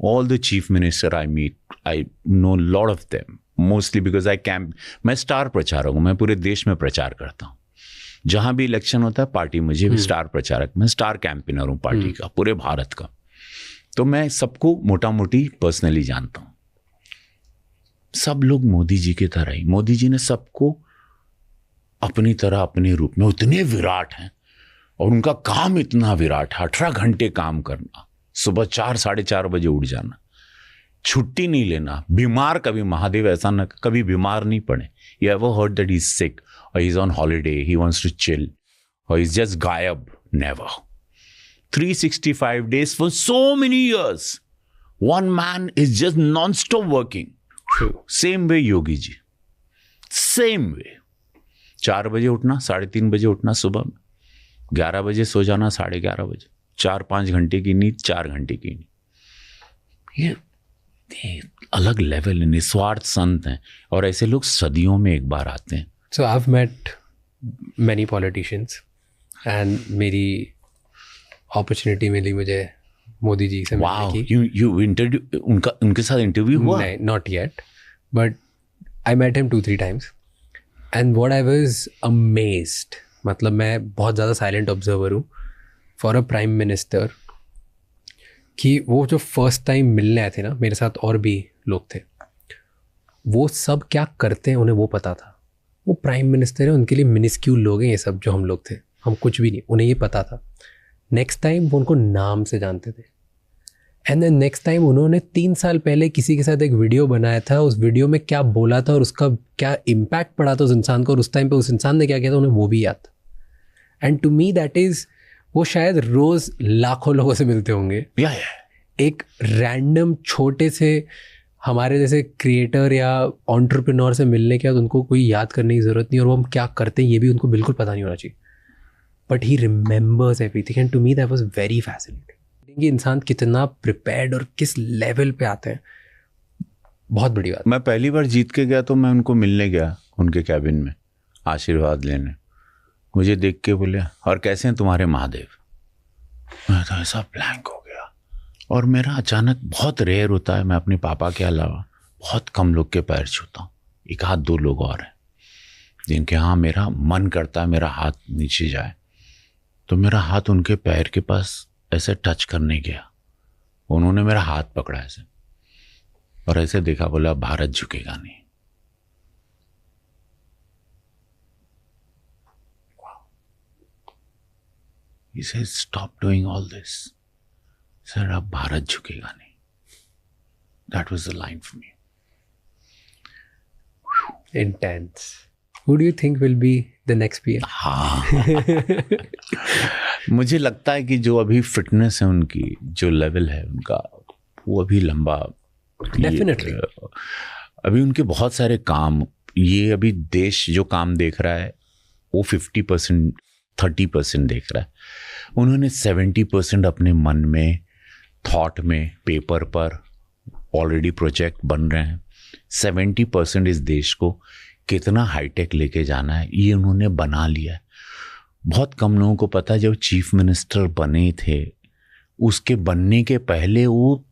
All the chief minister I meet, I know lot of them, mostly because मैं स्टार प्रचारक हूँ. मैं पूरे देश में प्रचार करता हूँ. जहाँ भी इलेक्शन होता है पार्टी मुझे भी स्टार प्रचारक, मैं स्टार कैंपेनर हूँ पार्टी का, पूरे भारत का. तो मैं सबको मोटा मोटी पर्सनली जानता हूँ. सब लोग मोदी जी की तरह ही, मोदी जी ने सबको अपनी तरह, अपने रूप में, उतने विराट हैं और उनका काम इतना विराट है. 18 घंटे काम करना, सुबह 4-4:30 बजे उठ जाना, छुट्टी नहीं लेना, बीमार कभी, महादेव ऐसा ना कभी बीमार नहीं पड़े. You ever heard that he is sick or he is on holiday, he wants to chill, or he is just गायब? Never. 365 days for so many years, one man is just non-stop working. Same way Yogi ji, same way. 4 बजे उठना, 3:30 बजे उठना सुबह में, 11 बजे सो जाना, 11:30 बजे, 4-5 घंटे की नींद, 4 घंटे की नींद. ये अलग लेवल है. निस्वार्थ संत हैं, और ऐसे लोग सदियों में एक बार आते हैं. So I have met many politicians and मेरी अपॉर्चुनिटी मिली मुझे मोदी जी से मिलने की. यू इंटरव्यू उनके साथ इंटरव्यू हुआ? नहीं, not yet, but I met him 2-3 times and what I was amazed. मतलब मैं बहुत ज़्यादा साइलेंट ऑब्जर्वर हूँ फॉर अ प्राइम मिनिस्टर, कि वो जो फर्स्ट टाइम मिलने आए थे ना, मेरे साथ और भी लोग थे, वो सब क्या करते हैं उन्हें वो पता था. वो प्राइम मिनिस्टर है, उनके लिए मिनिस्क्यूल लोग हैं ये सब जो हम लोग थे, हम कुछ भी नहीं, उन्हें ये पता था. नेक्स्ट टाइम वो उनको नाम से जानते थे. एंड देन नेक्स्ट टाइम उन्होंने 3 साल पहले किसी के साथ एक वीडियो बनाया था, उस वीडियो में क्या बोला था और उसका क्या इम्पैक्ट पड़ा था उस इंसान को, और उस टाइम पे उस इंसान ने क्या किया था उन्हें वो भी याद था. And to me that is, वो शायद रोज़ लाखों लोगों से मिलते होंगे. yeah. एक रैंडम छोटे से हमारे जैसे क्रिएटर या एंटरप्रेन्योर से मिलने के बाद उनको कोई याद करने की ज़रूरत नहीं और वो हम क्या करते हैं ये भी उनको बिल्कुल पता नहीं होना चाहिए, but he remembers everything and to me that was very fascinating कि इंसान कितना प्रिपेयर्ड और किस लेवल पे आते हैं। बहुत बड़ी बात। मैं पहली बार जीत के गया तो मैं उनको मिलने गया उनके कैबिन में आशीर्वाद लेने। मुझे देख के बोले और कैसे हैं तुम्हारे महादेव। मैं तो ऐसा ब्लैंक हो गया। और मेरा अचानक बहुत रेयर होता है, मैं अपने पापा के अलावा बहुत कम लोग के पैर छूता हूँ। एक आध दो लोग और हैं जिनके यहाँ मेरा मन करता है मेरा हाथ नीचे जाए, तो मेरा हाथ उनके पैर के पास ऐसे टच करने गया। उन्होंने मेरा हाथ पकड़ा ऐसे और ऐसे देखा, बोला भारत झुकेगा नहीं। He said, stop doing all this. Sir, अब भारत झुकेगा नहीं. That was the line for me. Intense. Who do you think will be the next PM? हाँ मुझे लगता है कि जो अभी फिटनेस है उनकी, जो लेवल है उनका, वो अभी लंबा। Definitely. अभी उनके बहुत सारे काम, ये अभी देश जो काम देख रहा है वो 50% 30% देख रहा है। उन्होंने 70% अपने मन में, थॉट में, पेपर पर ऑलरेडी प्रोजेक्ट बन रहे हैं। 70% इस देश को कितना हाईटेक लेके जाना है ये उन्होंने बना लिया है। बहुत कम लोगों को पता है, जब चीफ मिनिस्टर बने थे उसके बनने के पहले वो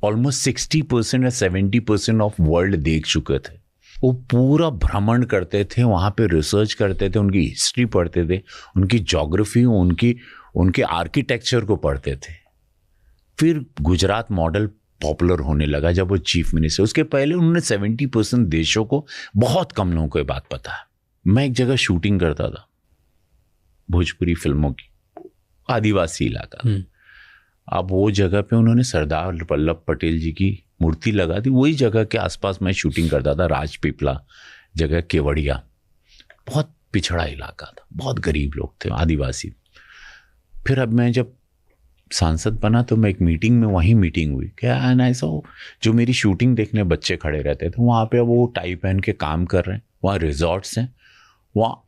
ऑलमोस्ट 60% या 70% ऑफ वर्ल्ड देख चुके थे। वो पूरा भ्रमण करते थे, वहाँ पे रिसर्च करते थे, उनकी हिस्ट्री पढ़ते थे, उनकी ज्योग्राफी, उनके आर्किटेक्चर को पढ़ते थे। फिर गुजरात मॉडल पॉपुलर होने लगा जब वो चीफ मिनिस्टर। उसके पहले उन्होंने 70% देशों को, बहुत कम लोगों को ये बात पता है। मैं एक जगह शूटिंग करता था भोजपुरी फिल्मों की, आदिवासी इलाका। अब वो जगह पे उन्होंने सरदार वल्लभ पटेल जी की मूर्ति लगा दी। वही जगह के आसपास मैं शूटिंग करता था, राजपीपला जगह, केवड़िया। बहुत पिछड़ा इलाका था, बहुत गरीब लोग थे, आदिवासी। फिर अब मैं जब सांसद बना तो मैं एक मीटिंग में, वहीं मीटिंग हुई क्या, एंड आई सॉ जो मेरी शूटिंग देखने बच्चे खड़े रहते थे वहाँ पे, वो टाई पहन के काम कर रहे हैं। वहाँ रिजॉर्ट्स हैं, वहाँ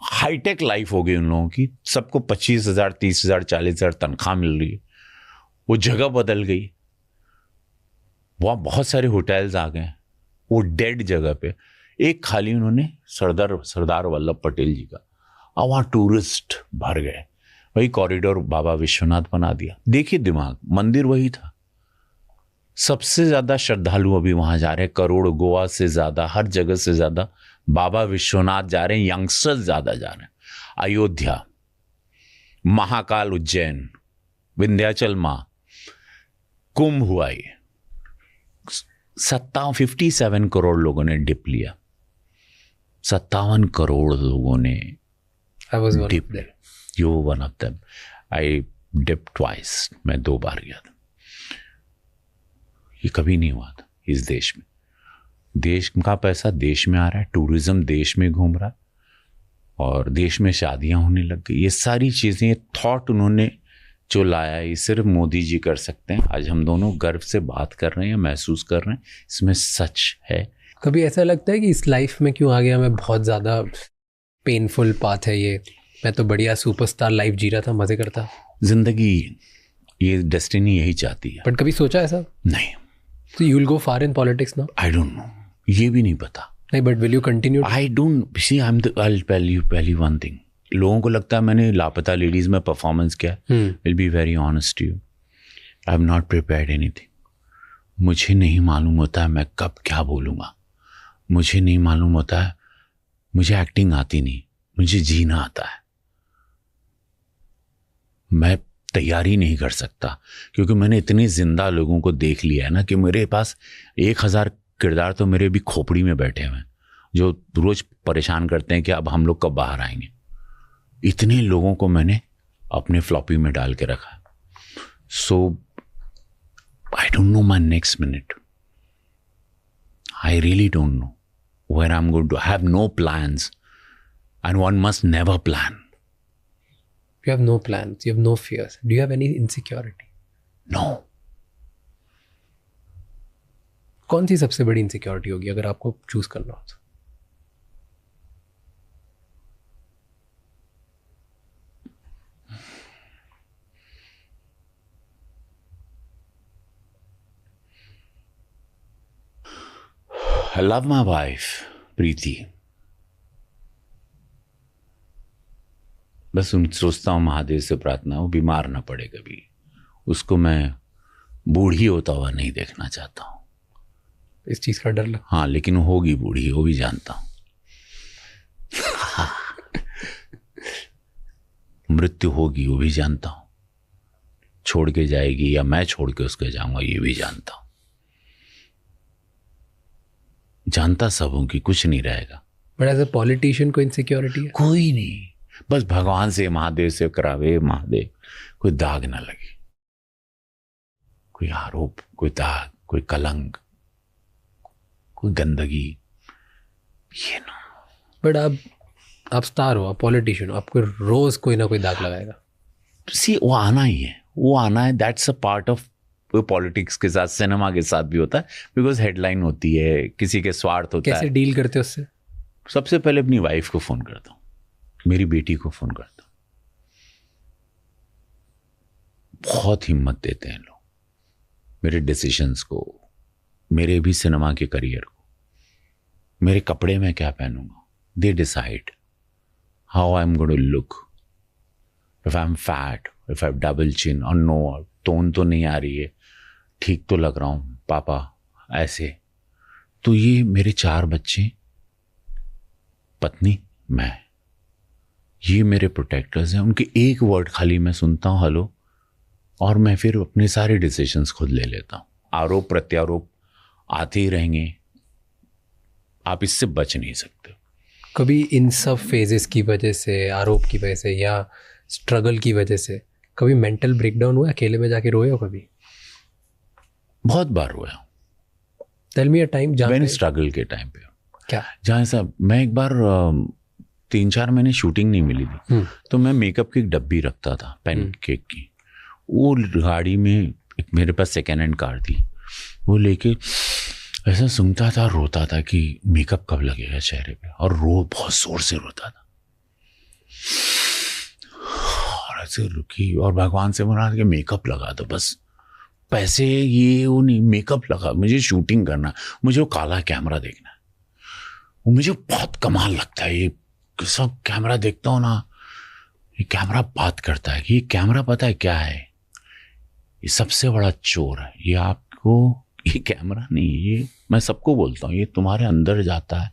हाईटेक लाइफ हो गई उन लोगों की। सबको 25,000 30,000 40,000 तनख्वाह मिल रही है। वो जगह बदल गई, वहाँ बहुत सारे होटल्स आ गए। वो डेड जगह पे एक खाली उन्होंने सरदार वल्लभ पटेल जी का, और वहाँ टूरिस्ट भर गए। वही कॉरिडोर बाबा विश्वनाथ बना दिया। देखिए दिमाग, मंदिर वही था। सबसे ज़्यादा श्रद्धालु अभी वहाँ जा रहे हैं, करोड़, गोवा से ज़्यादा, हर जगह से ज़्यादा बाबा विश्वनाथ जा रहे हैं। यंगस्टर्स ज़्यादा जा रहे हैं। अयोध्या, महाकाल, उज्जैन, विंध्याचल माँ, कुंभ हुआ, ये 57 करोड़ लोगों ने डिप लिया। 57 करोड़ लोगों ने डिप लिया। You were one of them. I dipped twice. मैं 2 बार गया था। ये कभी नहीं हुआ था इस देश में। देश का पैसा देश में आ रहा है, टूरिज्म देश में घूम रहा है, और देश में शादियां होने लग गई। ये सारी चीज़ें, ये थॉट उन्होंने जो लाया है, ये सिर्फ मोदी जी कर सकते हैं। आज हम दोनों गर्व से बात कर रहे हैं, महसूस कर रहे हैं, इसमें सच है। कभी ऐसा लगता है कि इस लाइफ में क्यों आ गया, मैं बहुत ज़्यादा पेनफुल पाथ है ये, मैं तो बढ़िया सुपरस्टार लाइफ जी रहा था, मज़े करता। जिंदगी, ये डेस्टिनी यही चाहती है। बट कभी सोचा ऐसा? नहीं। तो you will go far in politics now? I don't know, ये भी नहीं पता। नहीं, but will you continue? I don't see, I will tell you one thing. लोगों को लगता है मैंने लापता लेडीज में परफॉर्मेंस किया। Will be very honest to you, I have not prepared anything. मुझे नहीं मालूम होता है मैं कब क्या बोलूँगा। मुझे नहीं मालूम होता है, मुझे एक्टिंग आती नहीं, मुझे जीना आता है। मैं तैयारी नहीं कर सकता, क्योंकि मैंने इतने जिंदा लोगों को देख लिया है ना, कि मेरे पास 1000 किरदार तो मेरे भी खोपड़ी में बैठे हुए हैं, जो रोज परेशान करते हैं कि अब हम लोग कब बाहर आएंगे। इतने लोगों को मैंने अपने फ्लॉपी में डाल के रखा। So I don't know my next minute. I really don't know where I am going to. Have no plans, and one must never plan. You have no plans, you have no fears. Do you have any insecurity? No. कौन सी सबसे बड़ी इनसिक्योरिटी होगी अगर आपको चूज करना हो तो? I love my wife, प्रीति. बस सोचता हूँ महादेव से प्रार्थना हो बीमार ना पड़े कभी. उसको मैं बूढ़ी होता हुआ नहीं देखना चाहता हूँ. इस चीज का डर लग. हाँ, लेकिन होगी बूढ़ी, वो भी जानता हूँ. मृत्यु होगी वो भी जानता हूँ. छोड़ के जाएगी या मैं छोड़ के उसके जाऊंगा ये भी जानता हूँ. जानता सब हूं कि कुछ नहीं रहेगा. बट एज अ पॉलिटिशियन कोई इनसिक्योरिटी है? कोई नहीं. बस भगवान से महादेव से करावे, महादेव कोई दाग ना लगे, कोई आरोप, कोई दाग, कोई कलंक, कोई गंदगी, ये ना. बट आप स्टार हो, आप पॉलिटिशियन हो, आपको रोज कोई ना कोई दाग लगाएगा. सी वो आना ही है, वो आना है. That's a part of politics के साथ, सिनेमा के साथ भी होता है. बिकॉज हेडलाइन होती है, किसी के स्वार्थ होता है. कैसे डील करते हो उससे? सबसे पहले अपनी वाइफ को फोन करता हूँ, मेरी बेटी को फोन करता हूँ. बहुत हिम्मत देते हैं लोग मेरे डिसीजंस को, मेरे भी सिनेमा के करियर को. मेरे कपड़े में क्या पहनूंगा, they decide how I am going to look. If I am fat, if I have double chin or no, tone तो नहीं आ रही है, ठीक तो लग रहा हूं पापा, ऐसे. तो ये मेरे 4 बच्चे, पत्नी, मैं, ये मेरे प्रोटेक्टर्स हैं. उनके एक वर्ड खाली मैं सुनता हूं, हेलो, और मैं फिर अपने सारे डिसीजंस खुद ले लेता हूं. आरोप प्रत्यारोप आते ही रहेंगे, आप इससे बच नहीं सकते. कभी इन सब फेजेस की वजह से, आरोप की वजह से या स्ट्रगल की वजह से कभी मेंटल ब्रेकडाउन हुआ? अकेले में जाके रोए हो कभी? बहुत बार हुआ. टेल मी अ टाइम जहाँ स्ट्रगल के टाइम पे. क्या? जहाँ ऐसा, मैं एक बार 3-4 महीने शूटिंग नहीं मिली थी, तो मैं मेकअप की एक डब्बी रखता था, पेन केक की. वो गाड़ी में एक मेरे पास सेकेंड हैंड कार थी, वो लेके ऐसा सुनता था, रोता था कि मेकअप कब लगेगा चेहरे पे, और बहुत जोर से रोता था. और ऐसे रुकी और भगवान से बोला कि मेकअप लगा दो, बस पैसे ये वो नहीं, मेकअप लगा, मुझे शूटिंग करना, मुझे वो काला कैमरा देखना है. वो मुझे बहुत कमाल लगता है. ये सब कैमरा देखता हूँ ना, ये कैमरा बात करता है कि ये कैमरा पता है क्या है, ये सबसे बड़ा चोर है. ये आपको, ये कैमरा नहीं, ये मैं सबको बोलता हूँ, ये तुम्हारे अंदर जाता है,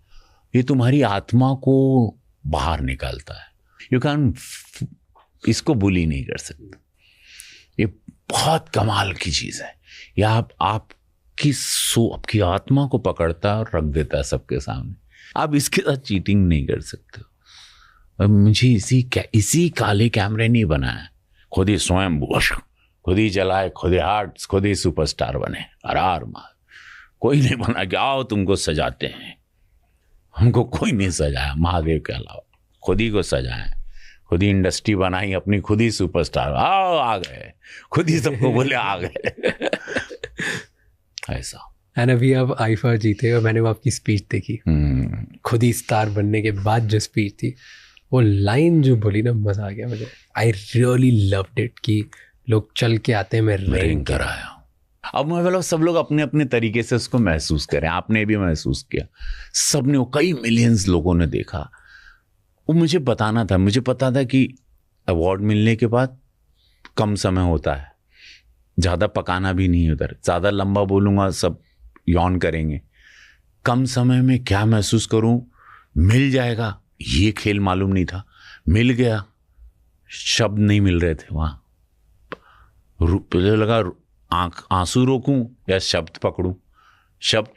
ये तुम्हारी आत्मा को बाहर निकालता है. यू कैन, इसको बुली नहीं कर सकते. ये बहुत कमाल की चीज है. ये आपकी आत्मा को पकड़ता है और रख देता है सबके सामने. आप इसके साथ चीटिंग नहीं कर सकते. मुझे इसी काले कैमरे नहीं बनाया, खुद ही स्वयं खुद ही चलाए, खुद ही हार्ट, खुद ही सुपरस्टार बने. अरार मार, कोई नहीं बना कि आओ तुमको सजाते हैं. हमको कोई नहीं सजाया महादेव के अलावा, खुद ही को सजाया, खुद ही इंडस्ट्री बनाई अपनी, खुद ही सुपरस्टार. आओ आ गए, खुद ही सबको बोले आ गए. ऐसा. एंड अभी आप आईफा जीते और मैंने वो आपकी स्पीच देखी, खुद ही स्टार बनने के बाद जो स्पीच थी, वो लाइन जो बोली ना, मजा आ गया मुझे. आई रियली लव्ड इट कि लोग चल के आते हैं, मैं रेंग कर आया हूँ. अब मैं बोला सब लोग अपने अपने तरीके से उसको महसूस करें. आपने भी महसूस किया, सबने, कई मिलियंस लोगों ने देखा. वो मुझे बताना था, मुझे पता था कि अवार्ड मिलने के बाद कम समय होता है, ज़्यादा पकाना भी नहीं उधर, ज़्यादा लंबा बोलूँगा सब यौन करेंगे. कम समय में क्या महसूस करूँ, मिल जाएगा, ये खेल मालूम नहीं था. मिल गया, शब्द नहीं मिल रहे थे वहाँ. पहले लगा आंसू रोकूं या शब्द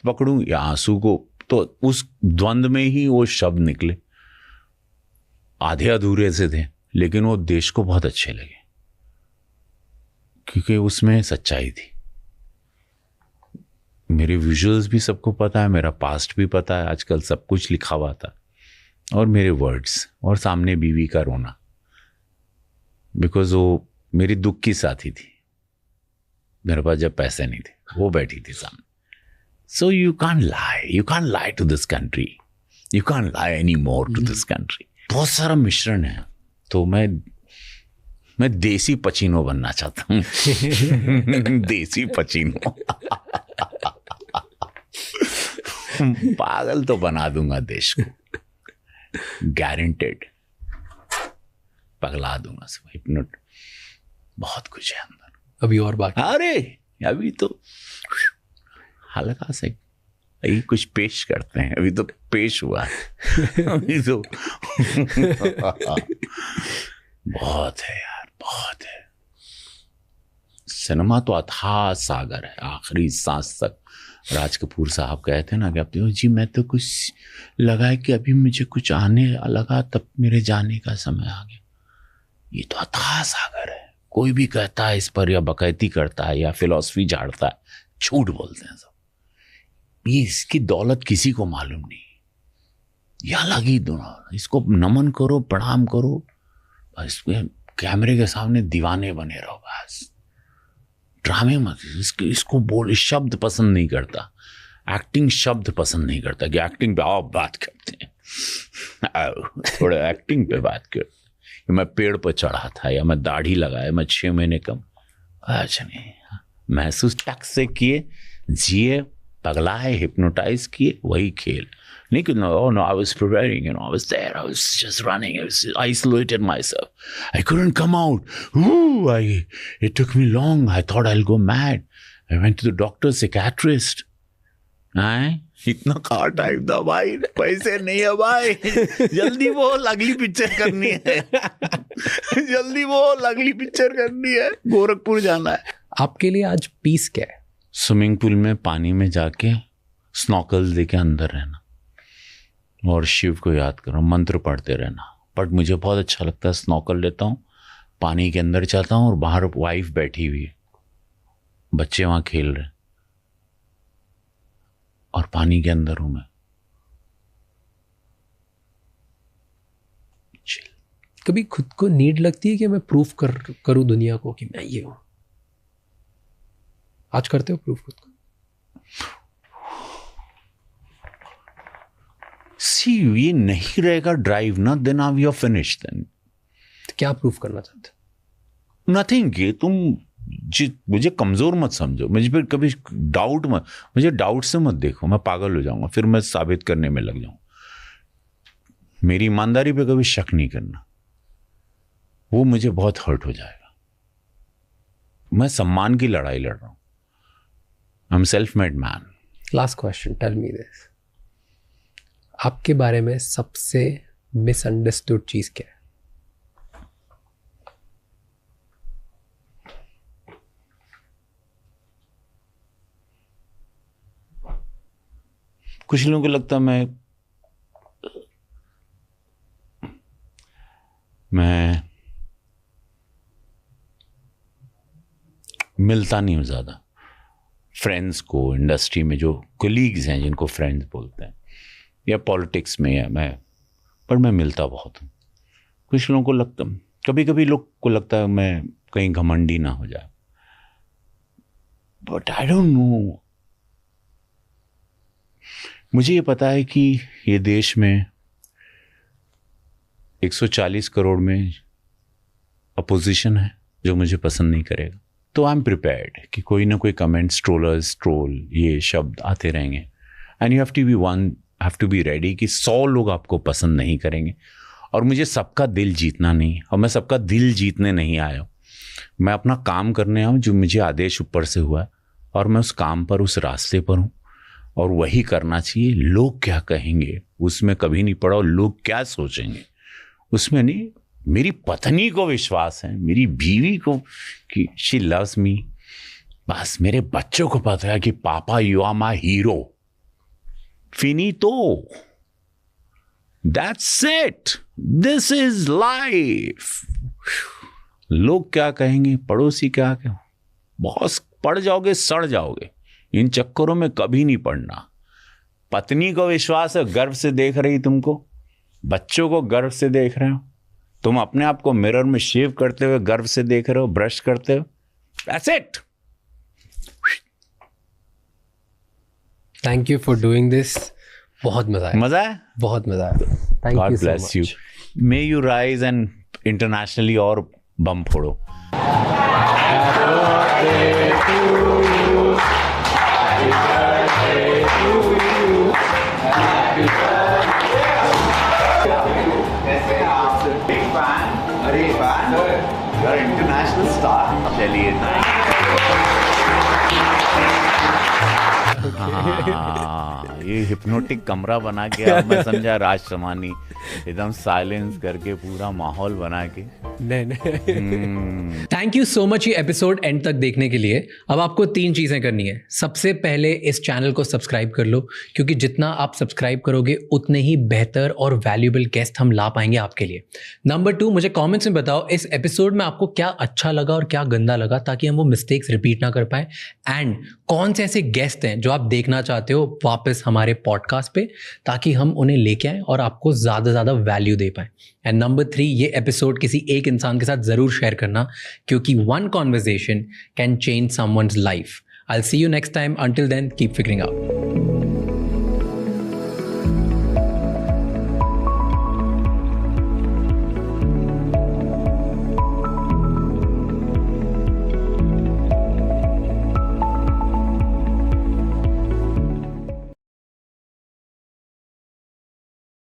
पकड़ूं या आंसू को, तो उस द्वंद में ही वो शब्द निकले. आधे अधूरे से थे, लेकिन वो देश को बहुत अच्छे लगे क्योंकि उसमें सच्चाई थी. मेरे विजुअल्स भी सबको पता है, मेरा पास्ट भी पता है, आजकल सब कुछ लिखा हुआ था, और मेरे वर्ड्स, और सामने बीवी का रोना, बिकॉज वो मेरी दुख की साथी थी. मेरे पास जब पैसे नहीं थे, वो बैठी थी सामने. So you can't lie. You can't lie to this country. You can't lie anymore to this country. बहुत सारा मिश्रण है. तो मैं देसी पचीनो बनना चाहता हूँ. देसी पचीनो. पागल तो बना दूंगा देश को. गारंटेड. पगला दूंगा सब. हिप्नोट. बहुत कुछ है अंदर. अभी और बाकी. अरे अभी तो हल्का से अभी कुछ पेश करते हैं. अभी तो पेश हुआ है. अभी तो बहुत है यार, बहुत है. सिनेमा तो अथाह सागर है. आखिरी सांस तक राज कपूर साहब कहते हैं ना कि अब तो जी मैं तो कुछ लगा है कि अभी मुझे कुछ आने लगा तब मेरे जाने का समय आ गया. ये तो अथाह सागर है. कोई भी कहता है इस पर या बकैती करता है या फिलॉसफी झाड़ता है, झूठ बोलते हैं सब. ये इसकी दौलत किसी को मालूम नहीं. ये अलग ही दुनिया. इसको नमन करो, प्रणाम करो, बस कैमरे के सामने दीवाने बने रहो. बस ड्रामे मत. इसको बोल. शब्द पसंद नहीं करता. एक्टिंग शब्द पसंद नहीं करता कि एक्टिंग पे आओ बात करते हैं. आओ थोड़ा एक्टिंग पे बात कर. मैं पेड़ पर चढ़ा था या मैं दाढ़ी लगाया, मैं 6 महीने कम. अच्छा नहीं, महसूस टक से किए, जिए, पगलाए, हिप्नोटाइज किए, वही खेल. नहीं कि no, I was preparing, I was there, I was just running, I was isolated myself. I couldn't come out. It took me long. I thought I'll go mad. I went to the doctor, psychiatrist. इतना कहा टाइम था भाई, पैसे नहीं है भाई. जल्दी बोल, अगली पिक्चर करनी है. जल्दी बोल, अगली पिक्चर करनी है. गोरखपुर जाना है. आपके लिए आज पीस क्या है? स्विमिंग पूल में पानी में जाके स्नॉकल्स लेके अंदर रहना और शिव को याद करो, मंत्र पढ़ते रहना. बट मुझे बहुत अच्छा लगता है. स्नॉकल लेता हूँ, पानी के अंदर जाता हूँ और बाहर वाइफ बैठी हुई है, बच्चे वहाँ खेल रहे और पानी के अंदर हूँ मैं. कभी खुद को नीड लगती है कि मैं प्रूफ करूँ दुनिया को कि मैं ये हूँ? आज करते हो प्रूफ खुद को? सी ये नहीं रहेगा ड्राइव ना, then are we are finished. Then क्या प्रूफ करना चाहते? नथिंग. ये तुम मुझे कमजोर मत समझो. मुझे फिर कभी डाउट मत, मुझे डाउट से मत देखो. मैं पागल हो जाऊंगा, फिर मैं साबित करने में लग जाऊं. मेरी ईमानदारी पे कभी शक नहीं करना, वो मुझे बहुत हर्ट हो जाएगा. मैं सम्मान की लड़ाई लड़ रहा हूं. I am self made man. Last question, tell me this. आपके बारे में सबसे मिसअंडरस्टूड चीज क्या है? कुछ लोगों को लगता है मैं मिलता नहीं हूं ज्यादा फ्रेंड्स को. इंडस्ट्री में जो कोलीग्स हैं जिनको फ्रेंड्स बोलते हैं, या पॉलिटिक्स में, या पर मैं मिलता बहुत हूँ. कुछ लोगों को लगता, कभी कभी लोग को लगता है मैं कहीं घमंडी ना हो जाए. But I don't know. मुझे ये पता है कि ये देश में 140 करोड़ में अपोजिशन है जो मुझे पसंद नहीं करेगा. तो आई एम प्रिपेयर्ड कि कोई ना कोई कमेंट्स, ट्रोलर्स, ट्रोल, ये शब्द आते रहेंगे. And you have to be ready कि 100 लोग आपको पसंद नहीं करेंगे. और मुझे सबका दिल जीतना नहीं, और मैं सबका दिल जीतने नहीं आया हूँ. मैं अपना काम करने आया हूँ जो मुझे आदेश ऊपर से हुआ है, और मैं उस काम पर, उस रास्ते पर हूँ, और वही करना चाहिए. लोग क्या कहेंगे उसमें कभी नहीं पड़ा, और लोग क्या सोचेंगे उसमें नहीं. मेरी पत्नी को विश्वास है, मेरी बीवी को, कि शी लव्स मी. बस मेरे बच्चों को पता है कि पापा यू आर माय हीरो. फिनितो. That's it. This is life. लोग क्या कहेंगे, पड़ोसी क्या कहें, बॉस, पड़ जाओगे, सड़ जाओगे. इन चक्करों में कभी नहीं पड़ना. पत्नी को विश्वास है, गर्व से देख रही तुमको, बच्चों को गर्व से देख रहे हो, तुम अपने आप को मिरर में शेव करते हुए गर्व से देख रहे हो, ब्रश करते हो. That's it. Thank you for doing this. बहुत मजा आया. मजा है. बहुत मजा आया. Thank God you so bless you. Much. May you rise and internationally और बम फोड़ो. You're an international star. चलिए. हाँ, ये हिप्नोटिक कमरा बना के अब मैं समझा राज शमानी एकदम साइलेंस करके पूरा माहौल बना के. नहीं. थैंक यू सो मच ये एपिसोड एंड तक देखने के लिए. अब आपको 3 चीजें करनी है. सबसे पहले इस चैनल को सब्सक्राइब कर लो, क्योंकि जितना आप सब्सक्राइब करोगे उतने ही बेहतर और वैल्यूएबल गेस्ट हम ला पाएंगे आपके लिए. नंबर 2, मुझे कमेंट्स में बताओ इस एपिसोड में आपको क्या अच्छा लगा और क्या गंदा लगा, ताकि हम वो मिस्टेक्स रिपीट ना कर पाए. एंड कौन से ऐसे गेस्ट हैं जो आप देखना चाहते हो वापस हमारे पॉडकास्ट पे, ताकि हम उन्हें लेके आएँ और आपको ज़्यादा वैल्यू दे पाएँ. एंड नंबर 3, ये एपिसोड किसी एक इंसान के साथ ज़रूर शेयर करना, क्योंकि one conversation can change someone's life. I'll see you next time. Until then, keep figuring out.